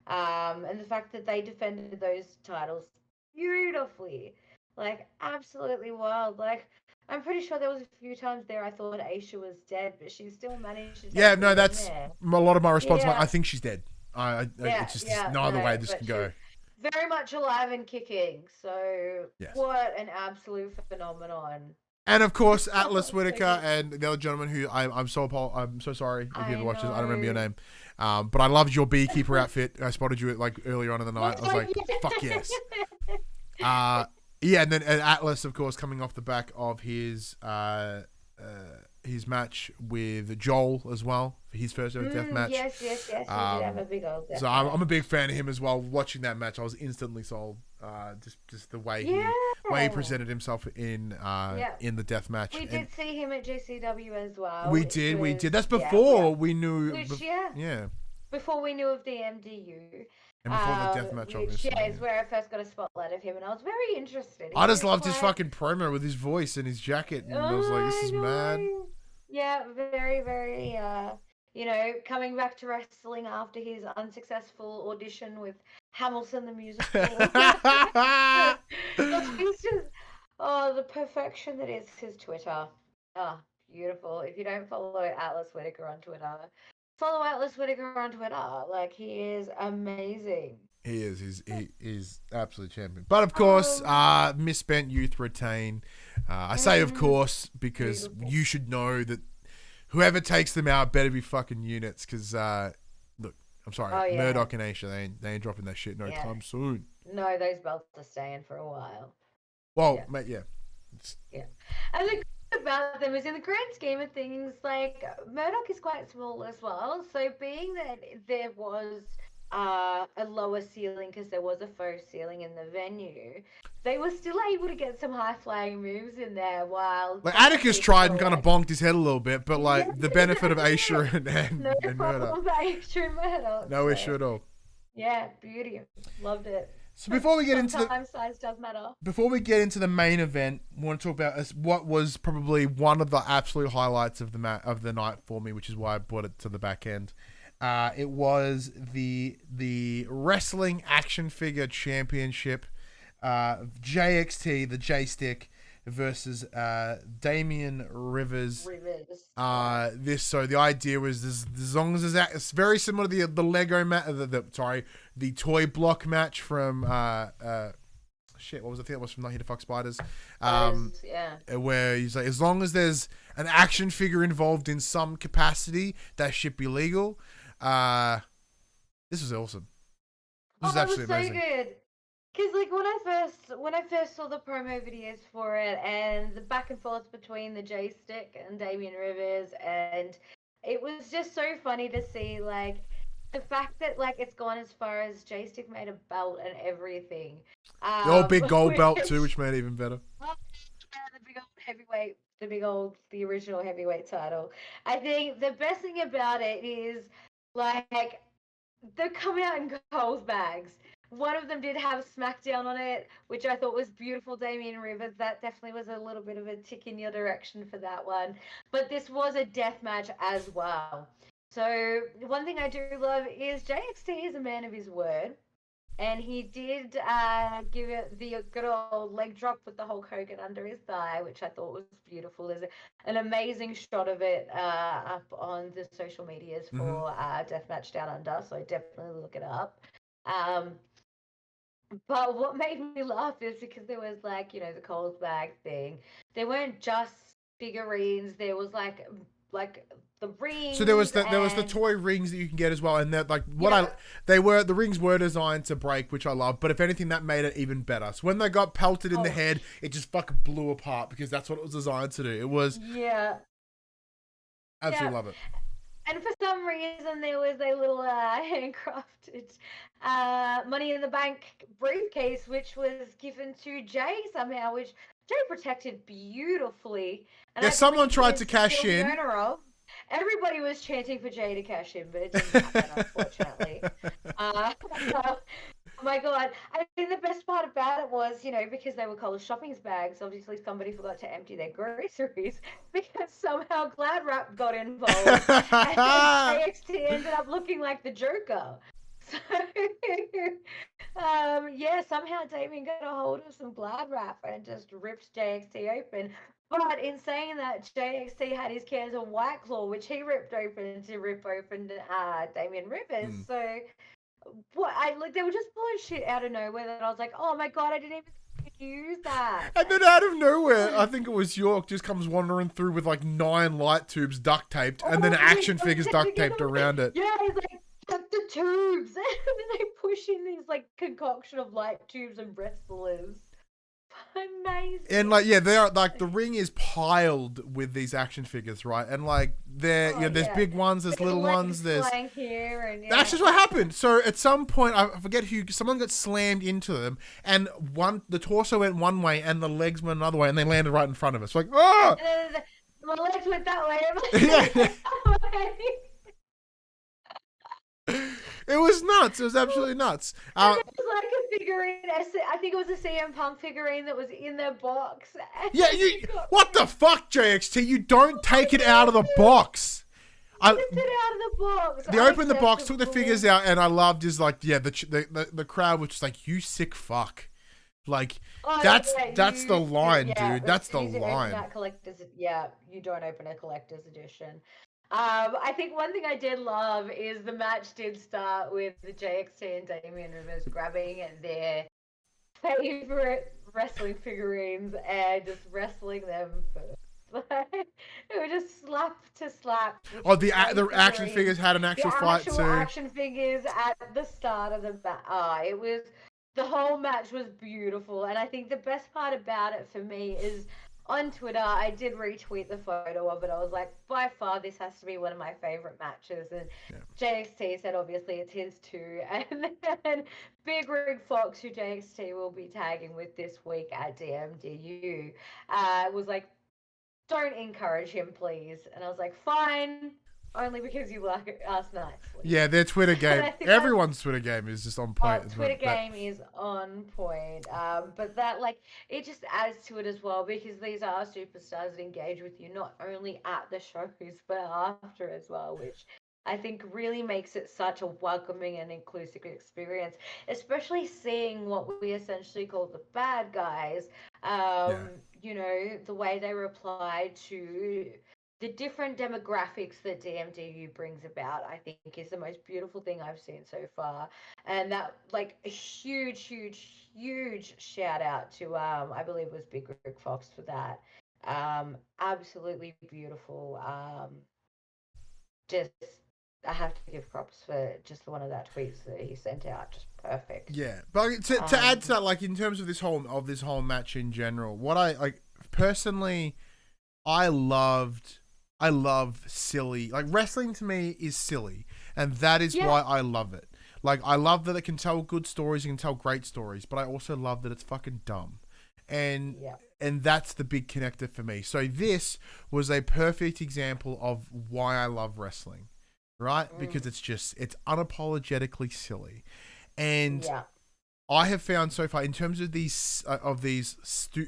And the fact that they defended those titles beautifully. Like absolutely wild. Like I'm pretty sure there was a few times there I thought Aisha was dead, but she still managed to Yeah, take it no, in that's there. a lot of my response. Like, I Yeah, think she's dead. yeah, It's just there's yeah, no other way no, this can but she was go. very much alive and kicking. So Yes. what an absolute phenomenon. And of course, Oh, Atlas so Whitaker good. and the other gentleman who I'm so sorry if you I ever watched this. I don't remember your know. name, but I loved your beekeeper outfit. I spotted you like earlier on in the night. I was Oh, like, fuck yes. Uh, yeah, and then Atlas, of course, coming off the back of his match with Joel as well for his first ever death match. Yes, yes, yes. He did have a big old death So I'm a match. big fan of him as well. Watching that match, I was instantly sold. Just the way Yeah. he presented himself Yeah. in the death match. We And did see him at JCW as well, we which did. was That's yeah, yeah. before we knew. Which yeah, Yeah, before we knew of DMDU, and before the death match, which obviously. yeah Yeah. is where I first got a spotlight of him, and I was very interested. I He just was loved his quite fucking promo with his voice and his jacket, and I was like, "This I is mad." know. Yeah, very, very, coming back to wrestling after his unsuccessful audition with Hamilton the musical. He's just, oh, the perfection that is his Twitter. Ah, beautiful. If you don't follow Atlas Whitaker on Twitter, follow Atlas Whitaker on Twitter. Like, he is amazing. He is. He is absolute champion. But of course, Um, misspent youth retain. I say of course because beautiful. you should know that whoever takes them out better be fucking units. Because look, I'm sorry, Oh, yeah. Murdoch and Aisha, they ain't dropping that shit no Yeah. time soon. No, those belts are staying for a while. Well, Yeah. mate, yeah. Yeah. And the good thing about them is in the grand scheme of things, like Murdoch is quite small as well. So being that there was a lower ceiling because there was a faux ceiling in the venue, they were still able to get some high flying moves in there while Like some Atticus people tried and were kind of like, bonked his head a little bit, but like yeah, the benefit of yeah, Aisha no and Murdoch, problem with extra Murdoch. no So, issue at all. yeah, beauty. Loved it. So before we get into the Sometimes size does matter. Before we get into the main event, I want to talk about what was probably one of the absolute highlights of the night for me, which is why I brought it to the back end. It was the Wrestling Action Figure Championship, JXT, the J Stick versus Damian Rivers. So the idea was this, as long as it's very similar to the Lego the toy block match from what was the thing that was from Not Here to Fuck Spiders, Yeah. where he's like, as long as there's an action figure involved in some capacity, that should be legal. This was awesome. This is absolutely so amazing. good. Because like when I first saw the promo videos for it and the back and forth between the J Stick and Damian Rivers, and it was just so funny to see like the fact that like it's gone as far as J Stick made a belt and everything. The old big gold belt which- too, which made it even better. Oh, yeah, the big old heavyweight, the original heavyweight title. I think the best thing about it is like they come out in gold bags. One of them did have SmackDown on it, which I thought was beautiful. Damian Rivers, that definitely was a little bit of a tick in your direction for that one. But this was a death match as well. So one thing I do love is JXT is a man of his word. And he did give it the good old leg drop with the Hulk Hogan under his thigh, which I thought was beautiful. There's an amazing shot of it up on the social medias for Deathmatch Downunder, so definitely look it up. But what made me laugh is because there was like, the Coles bag thing. There weren't just figurines. There was like the rings. So there was the toy rings that you can get as well, and that like the rings were designed to break, which I love. But if anything, that made it even better. So when they got pelted in the head, it just fucking blew apart because that's what it was designed to do. It was absolutely love it. And for some reason, there was a little handcrafted Money in the Bank briefcase, which was given to Jay somehow, which Jay protected beautifully. And someone tried to cash in. Everybody was chanting for Jay to cash in, but it didn't happen, unfortunately. Oh my god. I think the best part about it was, because they were called shopping bags, obviously somebody forgot to empty their groceries because somehow Glad Wrap got involved and AXT ended up looking like the Joker. So, yeah, somehow Damien got a hold of some Glad wrap and just ripped JXT open. But in saying that, JXT had his cans of White Claw, which he ripped open to rip open Damien Rivers. Mm. So, what I like, they were just blowing shit out of nowhere. That I was like, oh my god, I didn't even think you could use that. And then out of nowhere, I think it was York just comes wandering through with like 9 light tubes duct taped and then action figures duct taped around it. Yeah, he's like, get the tubes. And then they push in these like concoction of light tubes and wrestlers. Amazing. And like, yeah, they are like the ring is piled with these action figures, right? And like, there's big ones, there's little ones, there's. Here and, That's just what happened. So at some point, I forget who, someone got slammed into them, and the torso went one way and the legs went another way, and they landed right in front of us. Like, oh! And then my legs went that way. Yeah. It was nuts. It was absolutely nuts. It was like a figurine. I think it was a CM Punk figurine that was in their box. Yeah, what the fuck, JXT? You don't take it out of the box. Took it out of the box. They opened the box, took the figures out, and I loved is like, yeah, the crowd was just like, you sick fuck. Like, that's the line, dude. That's the line. You don't open a collector's edition. I think one thing I did love is the match did start with the JXT and Damien Rivers grabbing their favorite wrestling figurines and just wrestling them first. It was just slap to slap. Oh, the action figures had an actual fight too. Action figures at the start of the match. It was, the whole match was beautiful, and I think the best part about it for me is, on Twitter, I did retweet the photo of it. I was like, by far, this has to be one of my favorite matches. And JXT said, obviously, it's his too. And then Big Rig Fox, who JXT will be tagging with this week at DMDU, was like, don't encourage him, please. And I was like, fine. Only because you like us nicely. Yeah, their Twitter game. Everyone's Twitter game is just on point. Twitter game is on point. But that, like, it just adds to it as well, because these are superstars that engage with you not only at the shows but after as well, which I think really makes it such a welcoming and inclusive experience, especially seeing what we essentially call the bad guys. You know, the way they reply to the different demographics that DMDU brings about, I think, is the most beautiful thing I've seen so far. And that, like, a huge shout out to, I believe it was Big Rick Fox for that. Absolutely beautiful. Just, I have to give props for just one of that tweets that he sent out. Just perfect. Yeah, but to add to that, like, in terms of this whole match in general, what I like personally, I love silly. Like, wrestling to me is silly, and that is why I love it. Like, I love that it can tell good stories, it can tell great stories, but I also love that it's fucking dumb. And that's the big connector for me. So this was a perfect example of why I love wrestling, right? Because it's unapologetically silly. And I have found so far, in terms of these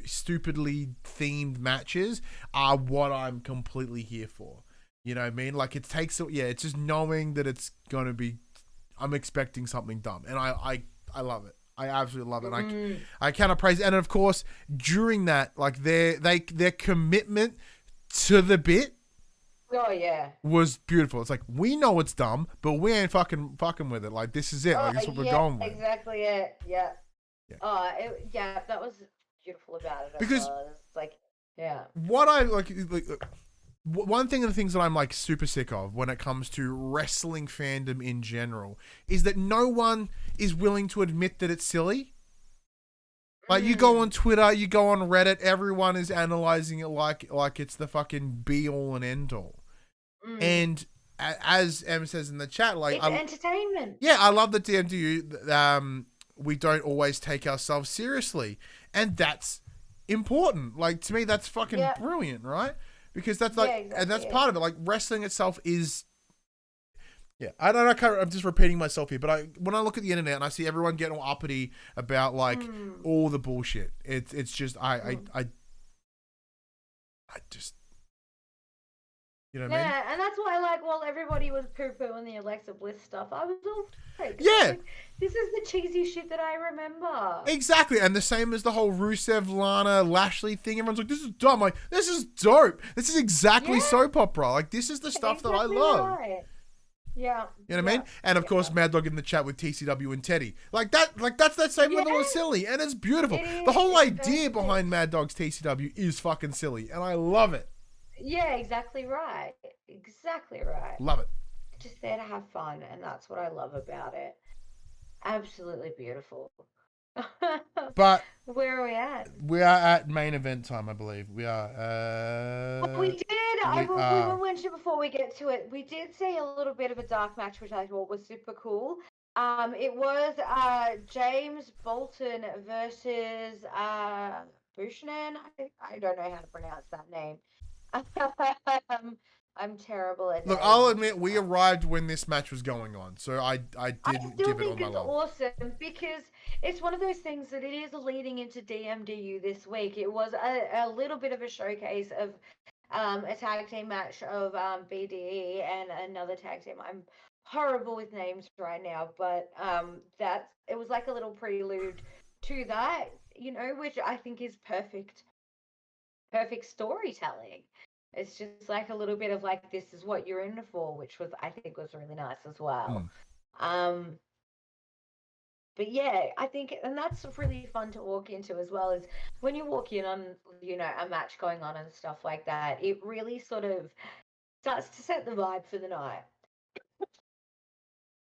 stupidly themed matches, are what I'm completely here for. You know what I mean? Like, it's just knowing that it's gonna be, I'm expecting something dumb, and I love it. I absolutely love it. I cannot praise it. And of course, during that, like, their commitment to the bit. Oh yeah, was beautiful. It's like, we know it's dumb, but we ain't fucking with it. Like, this is it. Like, this is what we're going with. Exactly it. Yeah. That was beautiful about it. Because it's like, what I like, one thing of the things that I'm like super sick of when it comes to wrestling fandom in general is that no one is willing to admit that it's silly. Like, you go on Twitter, you go on Reddit, everyone is analyzing it like it's the fucking be all and end all. And as Em says in the chat, like, it's entertainment. Yeah, I love the DMDU. We don't always take ourselves seriously, and that's important. Like, to me, that's fucking brilliant, right? Because that's like, and that's part of it. Like, wrestling itself is. Yeah, I don't know. I'm just repeating myself here, but when I look at the internet and I see everyone getting all uppity about like all the bullshit, it's just I just, You know what I mean? Yeah, and that's why, like, while everybody was poo-pooing the Alexa Bliss stuff, I was all for it. 'Cause Yeah, like, this is the cheesy shit that I remember. exactly. And the same as the whole Rusev, Lana, Lashley thing. Everyone's like, this is dumb. Like, this is dope. This is exactly Yeah, soap opera. Like, this is the stuff that I exactly love. right. Yeah. You know what I mean? And of course, Mad Dog in the chat with TCW and Teddy. Like that's that same level of silly. And it's beautiful. The whole idea behind Mad Dog's TCW is fucking silly. And I love it. Yeah, exactly right. Exactly right. Love it. Just there to have fun, and that's what I love about it. Absolutely beautiful. But where are we at? we are at main event time, I believe. We are. We did. We are. will mention before we get to it. We did see a little bit of a dark match, which I thought was super cool. It was James Bolton versus Bushnan. I don't know how to pronounce that name. I'm terrible at Look, names. I'll admit we arrived when this match was going on, so I didn't still give it all think my it's love. awesome because it's one of those things that it is leading into DMDU this week. It was a little bit of a showcase of a tag team match of BDE and another tag team. I'm horrible with names right now, but it was like a little prelude to that, which I think is perfect storytelling. It's just like a little bit of like, this is what you're in for, which I think was really nice as well. But yeah, I think, and that's really fun to walk into as well, is when you walk in on, a match going on and stuff like that, it really sort of starts to set the vibe for the night.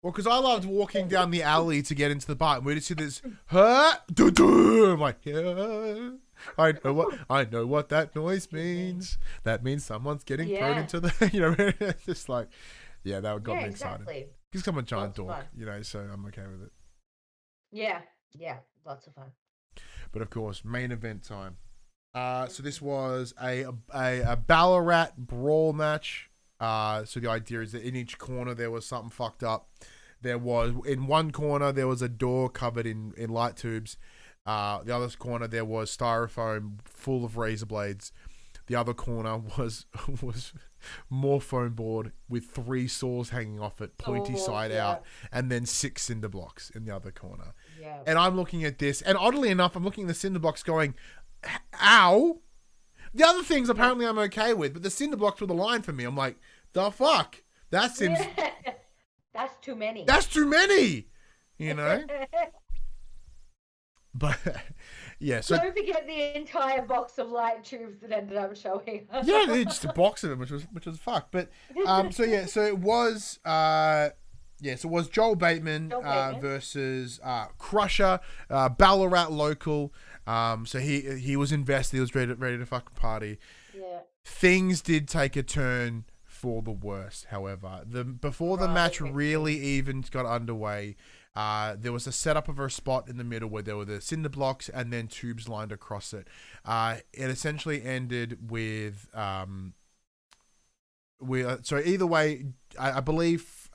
Well, because I loved walking down the alley to get into the bar, and we'd see this, I'm like, yeah, I know what that noise means. That means someone's getting thrown into the, it's just like, yeah, that got me excited. Because I'm a giant dork, so I'm okay with it. Yeah, lots of fun. But of course, main event time. So this was a Ballarat brawl match. So the idea is that in each corner there was something fucked up. There was, in one corner, there was a door covered in light tubes. The other corner, there was styrofoam full of razor blades. The other corner was more foam board with 3 saws hanging off it, pointy side out, and then 6 cinder blocks in the other corner. Yeah. And I'm looking at this, and oddly enough, I'm looking at the cinder blocks going, ow! The other things apparently I'm okay with, but the cinder blocks were the line for me. I'm like, the fuck? That seems... That's too many. That's too many! But, yeah, so... Don't forget the entire box of light tubes that ended up showing us. Yeah, just a box of them, which was fucked. But, so it was... so it was Joel Bateman, versus Crusher, Ballarat local. So he was invested. He was ready to fucking party. Yeah. Things did take a turn for the worse, however. Before the match really even got underway, there was a setup of a spot in the middle where there were the cinder blocks and then tubes lined across it. It essentially ended with... so either way, I believe...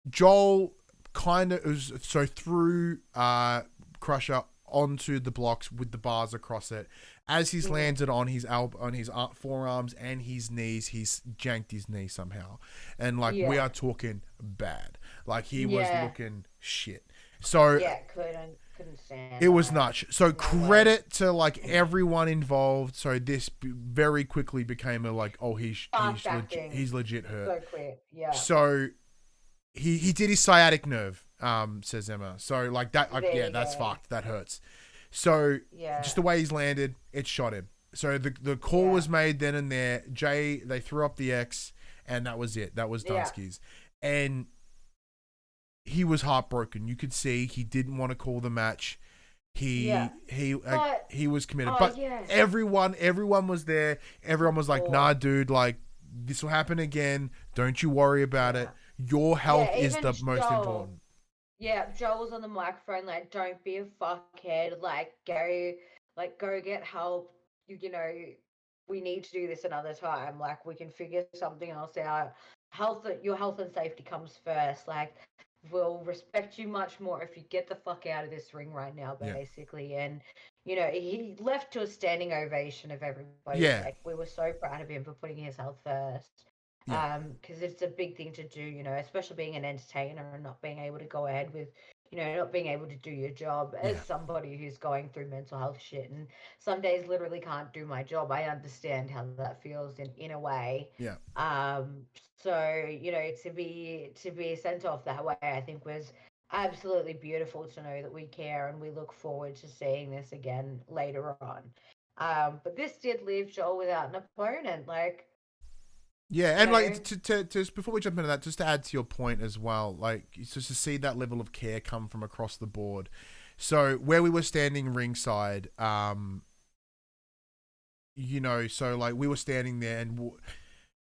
Joel kind of was through Crusher onto the blocks with the bars across it. As he's landed on his forearms and his knees, he's janked his knee somehow, and we are talking bad. Like he was looking shit. So couldn't stand it was nuts. So credit to everyone involved. So this very quickly became he's legit hurt. So quick, yeah. So he did his sciatic nerve, says Emma. So that's fucked. That hurts. So just the way he's landed, it shot him. So the call was made then and there. They threw up the X, and that was it. That was Dunsky's, and he was heartbroken. You could see he didn't want to call the match. He was committed, but everyone was there. Everyone was like, "Nah, dude, this will happen again. Don't you worry about it. Your health is the most important." Yeah, Joel was on the microphone, don't be a fuckhead. Gary, go get help. We need to do this another time. We can figure something else out. Your health and safety comes first. will respect you much more if you get the fuck out of this ring right now, Yeah. basically. And, he left to a standing ovation of everybody. Yeah. Like, we were so proud of him for putting his health first. Yeah. Because it's a big thing to do, especially being an entertainer and not being able to go ahead with, not being able to do your job as Yeah. somebody who's going through mental health shit. And some days literally can't do my job. I understand how that feels in a way. Yeah. Um, so, to be sent off that way, I think was absolutely beautiful to know that we care and we look forward to seeing this again later on. But this did leave Joel without an opponent. Like, Yeah, you and like know, to before we jump into that, just to add to your point as well, like just to see that level of care come from across the board. So where we were standing ringside, so like we were standing there, and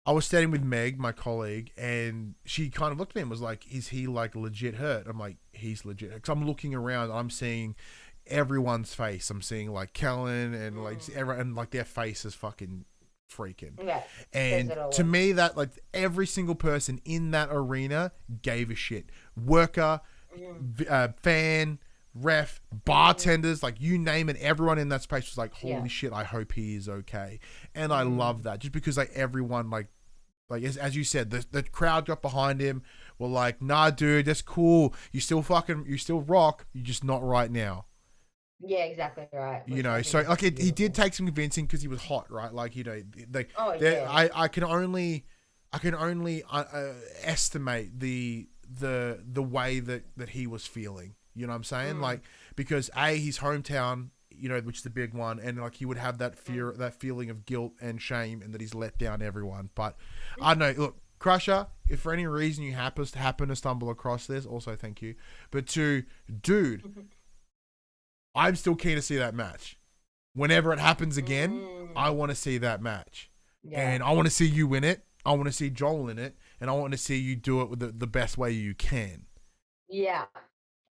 I was standing with Meg, my colleague, and she kind of looked at me and was like, "Is he like legit hurt?" I'm like, "He's legit." Because I'm looking around, I'm seeing everyone's face. I'm seeing like Kellen and like everyone, and like their face is fucking freaking. yeah, says And it all. to me, that like every single person in that arena gave a shit. Worker, fan, ref, bartenders, like you name it, everyone in that space was like, "Holy Yeah. shit, I hope he is okay." And I love that, just because like everyone like as you said, the crowd got behind him. Were like, "Nah, dude, that's cool. You still rock. You're just not right now." Yeah, exactly right. You Which I know, think so is like he beautiful. did take some convincing because he was hot, right? Like like Oh yeah. I can only estimate the way that he was feeling. You know what I'm saying? Like because his hometown, which is the big one, and like he would have that fear, that feeling of guilt and shame, and that he's let down everyone. But I don't know. Look, Crusher, if for any reason you happen to stumble across this, also thank you. But dude, I'm still keen to see that match. Whenever it happens again, I want to see that match. Yeah. And I want to see you win it. I want to see Joel in it. And I want to see you do it with the best way you can. Yeah.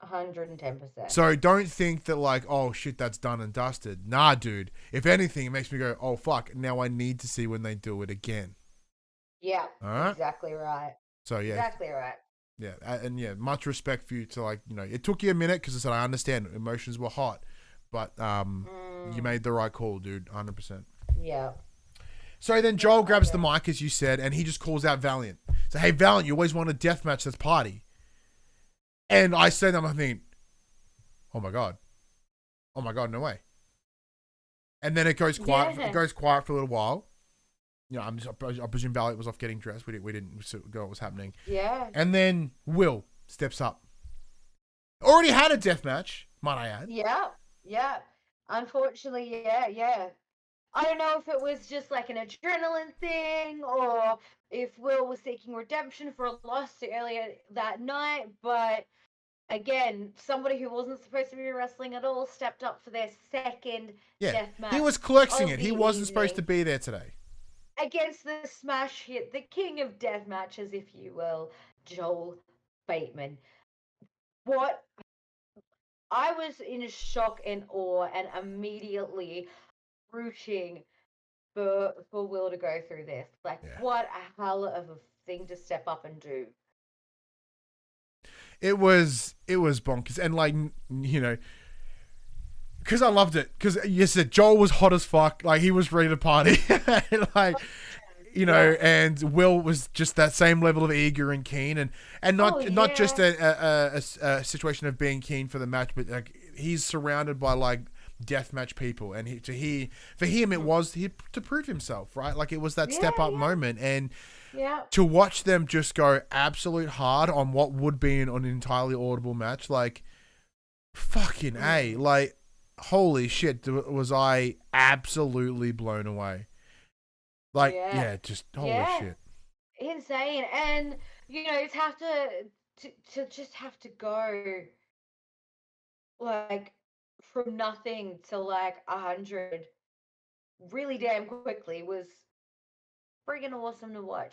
110%. So don't think that like, oh shit, that's done and dusted. Nah, dude. If anything, it makes me go, oh fuck, now I need to see when they do it again. Yeah. All right? Exactly right. So yeah. Exactly right. Yeah. And yeah, much respect for you to like, it took you a minute because I said I understand emotions were hot. But you made the right call, dude. 100%. Yeah. So then Joel grabs the mic, as you said, and he just calls out Valiant. So, hey, Valiant, you always want a death match, let's party. And I said, I'm thinking, oh my God, no way. And then it goes quiet. Yeah. It goes quiet for a little while. I presume Valiant was off getting dressed. We didn't go what was happening. Yeah. And then Will steps up. Already had a death match, might I add. Yeah. Yeah. Unfortunately, yeah. I don't know if it was just like an adrenaline thing or if Will was seeking redemption for a loss earlier that night, but again, somebody who wasn't supposed to be wrestling at all stepped up for their second death match. He was clerksing of it. He the wasn't supposed to evening be there today. against the smash hit, the king of death matches, if you will, Joel Bateman. What I was in shock and awe and immediately rooting for Will to go through this. Like, what a hell of a thing to step up and do. It was bonkers, and like because I loved it. Because you said Joel was hot as fuck, like he was ready to party, and, like and Will was just that same level of eager and keen, and not just a situation of being keen for the match, but like he's surrounded by like deathmatch people, and for him it was to prove himself, right? Like it was that step up moment, and to watch them just go absolute hard on what would be an entirely audible match, like fucking like holy shit, was I absolutely blown away. Like just holy shit, insane. And it's have to just have to go like from nothing to like 100 really damn quickly was friggin' awesome to watch.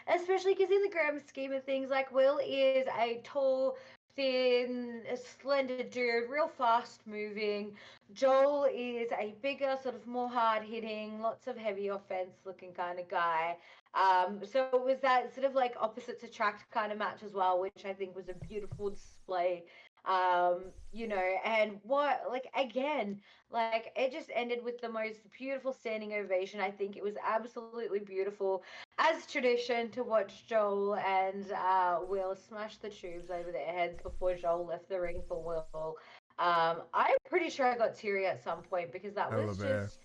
Especially because in the grand scheme of things, like Will is a tall, thin, a slender dude, real fast moving. Joel is a bigger, sort of more hard hitting, lots of heavy offense looking kind of guy. So it was that sort of like opposites attract kind of match as well, which I think was a beautiful display. And what, like, again, like, it just ended with the most beautiful standing ovation. I think it was absolutely beautiful, as tradition, to watch Joel and Will smash the tubes over their heads before Joel left the ring for Will. I'm pretty sure I got teary at some point because that Hell was of a just,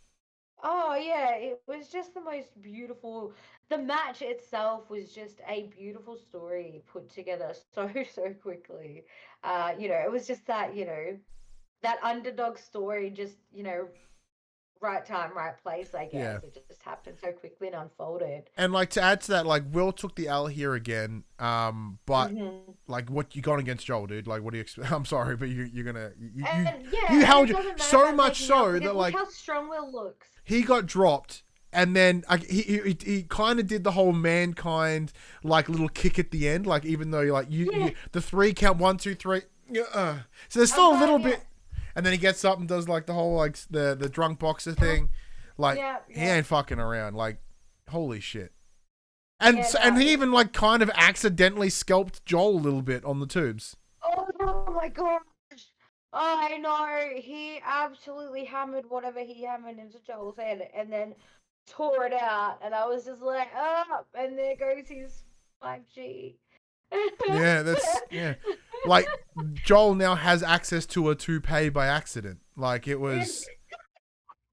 oh yeah, it was just the most beautiful. The match itself was just a beautiful story put together so quickly. It was just that, that underdog story, just, right time, right place, I yeah. guess. It just happened so quickly and unfolded. And like to add to that, like Will took the L here again. But Hmm. like what you got against Joel, dude? Like what do you expect? I'm sorry, but you're gonna And yeah, you and held it your doesn't matter so about much making up so because that look like how strong Will looks. he got dropped. And then he kind of did the whole mankind like little kick at the end, like even though like Yeah. the 3 count 1 2 3, so there's still a little Yeah. bit, and then he gets up and does like the whole like the drunk boxer thing, like Yeah. he Yeah. ain't fucking around, like holy shit. And Yeah. and No, he even like kind of accidentally scalped Joel a little bit on the tubes. oh my gosh. I know. He absolutely hammered whatever he hammered into Joel's head and then tore it out. And I was just like, up. And there goes his 5G. Yeah, that's yeah. Like Joel now has access to a toupee by accident. Like it was,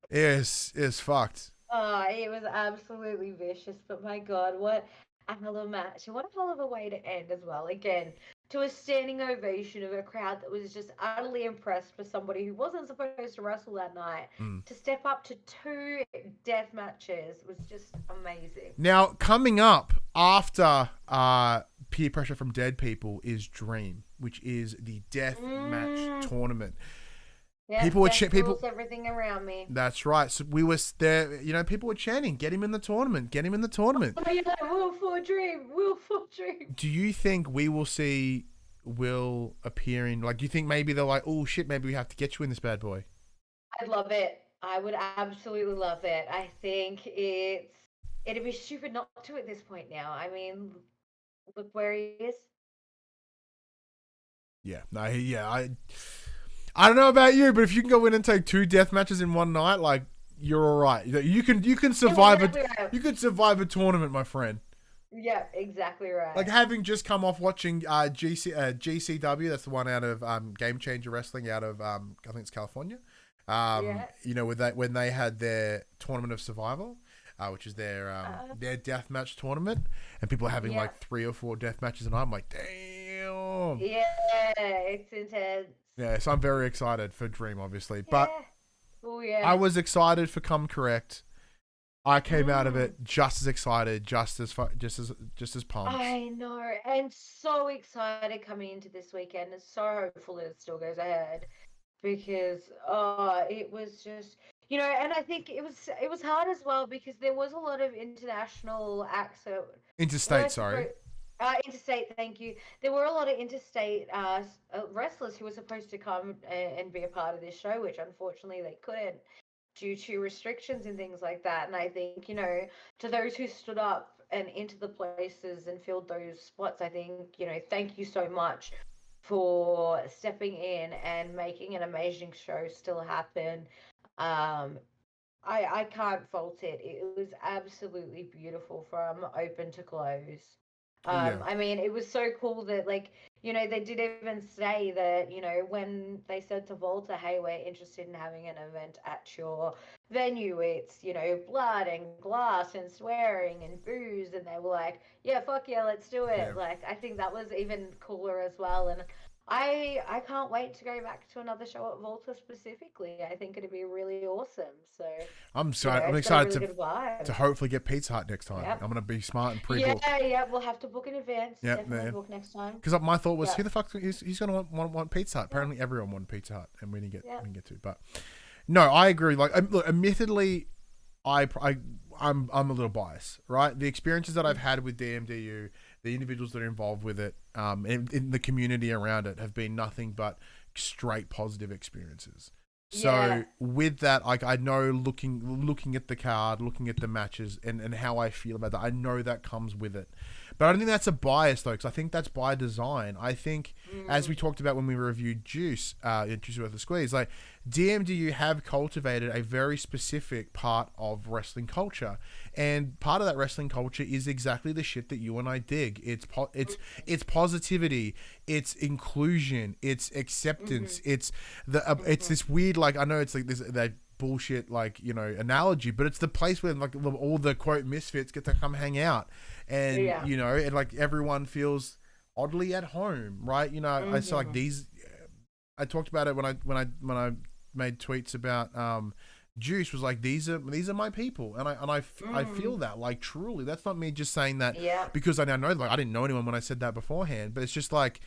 it's fucked. Oh, it was absolutely vicious, but my God, what a hell of a match. And what a hell of a way to end as well. Again, to a standing ovation of a crowd that was just utterly impressed for somebody who wasn't supposed to wrestle that night. Mm. To step up to 2 death matches was just amazing. Now coming up after peer pressure from dead people is Dream, which is the death match tournament. Yeah, People were rules everything around me. That's right. So we were there. You know, people were chanting, "Get him in the tournament! Get him in the tournament!" Oh yeah, Will for Dream, Will for Dream. Do you think we will see Will appearing? Like, do you think maybe they're like, "Oh shit, maybe we have to get you in this bad boy"? I'd love it. I would absolutely love it. I think it'd be stupid not to at this point now. I mean, look where he is. Yeah. No. Yeah. I don't know about you, but if you can go in and take 2 death matches in one night, like you're all right. You can survive exactly right. You could survive a tournament, my friend. Yeah, exactly right. Like having just come off watching GCW, that's the one out of Game Changer Wrestling out of I think it's California. Yeah. You know, with that when they had their Tournament of Survival, which is their death match tournament, and people are having like 3 or 4 death matches a night. I'm like, damn. Yeah, it's intense. Yeah, so I'm very excited for Dream, obviously, but Oh yeah. I was excited for Come Correct. I came out of it just as excited, just as pumped. I know, and so excited coming into this weekend, and so hopeful that it still goes ahead because it was just, and I think it was hard as well because there was a lot of international acts. Interstate, sorry. Interstate, thank you. There were a lot of interstate wrestlers who were supposed to come and be a part of this show, which unfortunately they couldn't due to restrictions and things like that. And I think, to those who stood up and into the places and filled those spots, I think, thank you so much for stepping in and making an amazing show still happen. I can't fault it. It was absolutely beautiful from open to close. Yeah. I mean, it was so cool that, like, they did even say that, when they said to Volta, hey, we're interested in having an event at your venue, it's, blood and glass and swearing and booze. And they were like, yeah, fuck yeah, let's do it. Yeah. Like, I think that was even cooler as well. And I can't wait to go back to another show at Volta specifically. I think it'd be really awesome. So I'm it's excited got a really good vibe. to hopefully get Pizza Hut next time. Yep. I'm gonna be smart and pre-book. Yeah, we'll have to book in advance. Yep, Definitely man. book next time. Because my thought was, Yeah. who the fuck he's gonna want Pizza Hut? Apparently, everyone wanted Pizza Hut, and we didn't get to. But no, I agree. Like, look, admittedly, I'm a little biased, right? The experiences that I've had with DMDU, the individuals that are involved with it, in the community around it, have been nothing but straight positive experiences. So with that, like, I know looking at the card, looking at the matches, and how I feel about that, I know that comes with it. But I don't think that's a bias, though, because I think that's by design. I think, as we talked about when we reviewed Juice Worth a Squeeze, like, DMDU have cultivated a very specific part of wrestling culture, and part of that wrestling culture is exactly the shit that you and I dig. It's positivity, it's inclusion, it's acceptance, it's it's this weird, like, I know it's like this that bullshit, like, you know, analogy, but it's the place where, like, all the quote misfits get to come hang out, and you know, and like everyone feels oddly at home, right? You know, I saw like these. I talked about it when I made tweets about Juice, was like, these are my people, and I feel that, like, truly. That's not me just saying that because I now know, like, I didn't know anyone when I said that beforehand, but it's just like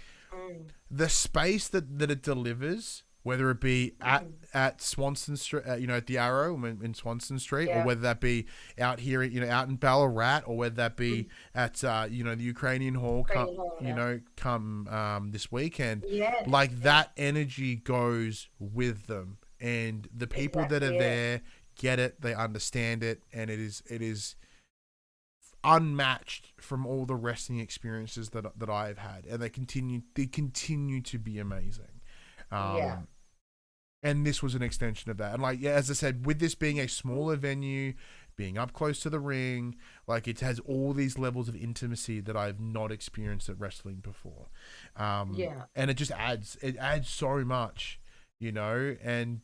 the space that it delivers, whether it be at Swanson Street, you know, at the Arrow in Swanson Street, or whether that be out here, you know, out in Ballarat, or whether that be at you know, the Ukrainian Hall, come this weekend. Like, that energy goes with them, and the people that are there get it, they understand it, and it is unmatched from all the wrestling experiences that I've had, and they continue to be amazing. And this was an extension of that. And, like, as I said, with this being a smaller venue, being up close to the ring, like, it has all these levels of intimacy that I've not experienced at wrestling before. And it just adds so much, you know, and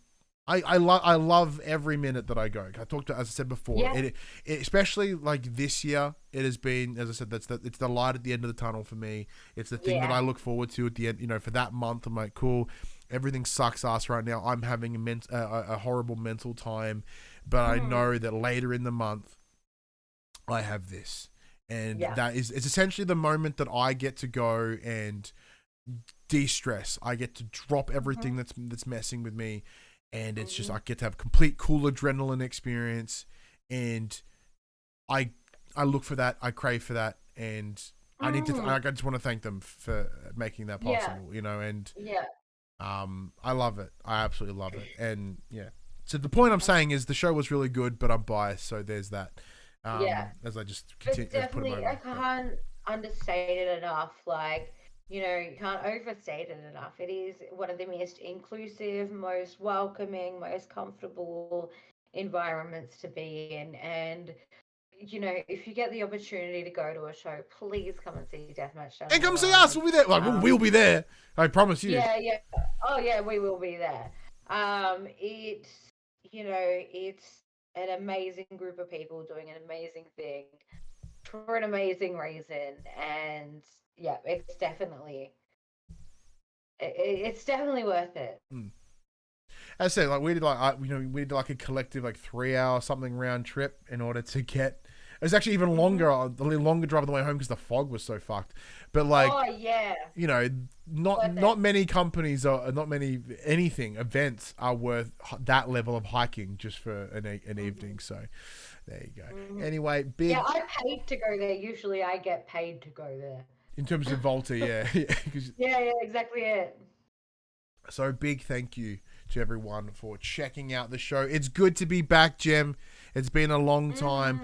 I love every minute that I go. I talked to, as I said before, it especially like this year, it has been, as I said, it's the light at the end of the tunnel for me. It's the thing that I look forward to at the end, you know, for that month. I'm like, cool, everything sucks ass right now. I'm having a horrible mental time, but I know that later in the month, I have this, and it's essentially the moment that I get to go and de-stress. I get to drop everything that's messing with me. And it's just, I get to have complete cool adrenaline experience, and I look for that, I crave for that, and I need to. I just want to thank them for making that possible, you know. And I love it. I absolutely love it. And so the point I'm saying is the show was really good, but I'm biased, so there's that. As I just continue. It's definitely, I can't understate it enough. Like, you know, you can't overstate it enough. It is one of the most inclusive, most welcoming, most comfortable environments to be in. And, you know, if you get the opportunity to go to a show, please come and see Deathmatch Downunder. And come see us. We'll be there. Like, we'll be there. I promise you. Yeah. Oh, yeah, we will be there. It's, you know, it's an amazing group of people doing an amazing thing for an amazing reason. And it's definitely worth it. As I said, like, we did like a collective, like, 3-hour something round trip in order to get. It was actually even longer, a little longer drive on the way home because the fog was so fucked. But, like, you know, not many companies or not many events are worth that level of hiking just for an evening. So there you go. Anyway, big. Yeah, I paid to go there. Usually, I get paid to go there. In terms of Volta, yeah, exactly it. So big thank you to everyone for checking out the show. It's good to be back, Jem. It's been a long time.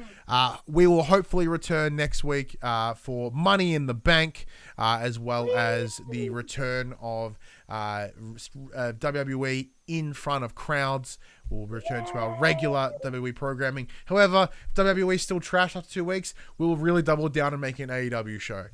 We will hopefully return next week for Money in the Bank, as well as the return of WWE in front of crowds. We'll return to our regular WWE programming. However, if WWE still trash after 2 weeks, we will really double down and make an AEW show.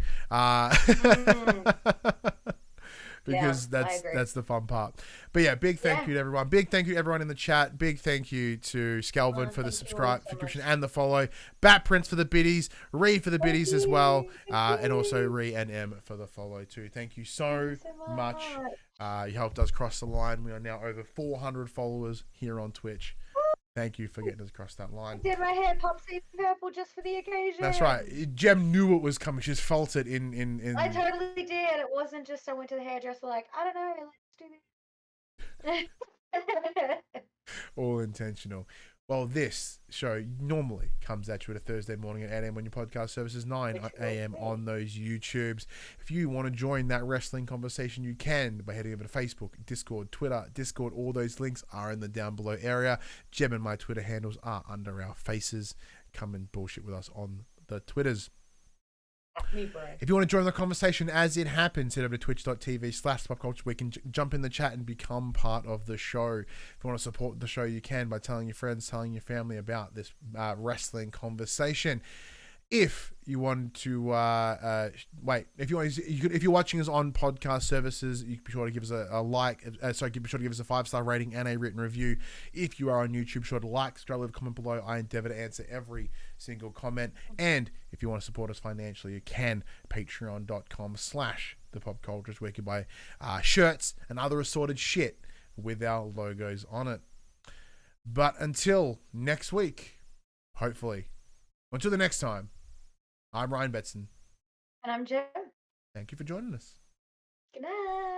Because that's the fun part. But yeah, big thank you to everyone. Big thank you to everyone in the chat. Big thank you to Skelvin for the subscription and the follow. Bat Prince for the biddies. Ree for the biddies as well. And also Ree and M for the follow too. Thank you so much. You helped us cross the line. We are now over 400 followers here on Twitch. Thank you for getting us across that line. I did my hair PopC purple just for the occasion. That's right. Jem knew it was coming. She's felt it in. I totally did. It wasn't just I went to the hairdresser like, I don't know, let's do this. All intentional. Well, this show normally comes at you at a Thursday morning at 8 a.m. on your podcast services, 9 a.m. on those YouTubes. If you want to join that wrestling conversation, you can by heading over to Facebook, Discord, Twitter. Discord, all those links are in the down below area. Jem and my Twitter handles are under our faces. Come and bullshit with us on the Twitters. If you want to join the conversation as it happens, head over to twitch.tv/popculture where you can jump in the chat and become part of the show. If you want to support the show, you can by telling your friends, telling your family about this wrestling conversation. If you want to if you're watching us on podcast services, you be sure to give us a like. Be sure to give us a 5-star rating and a written review. If you are on YouTube, be sure to like, subscribe, leave a comment below. I endeavor to answer every single comment. And if you want to support us financially, you can patreon.com/thepopcultures where you can buy shirts and other assorted shit with our logos on it. But until next week, hopefully, until the next time, I'm Ryan Betson. And I'm Jem. Thank you for joining us. Good night.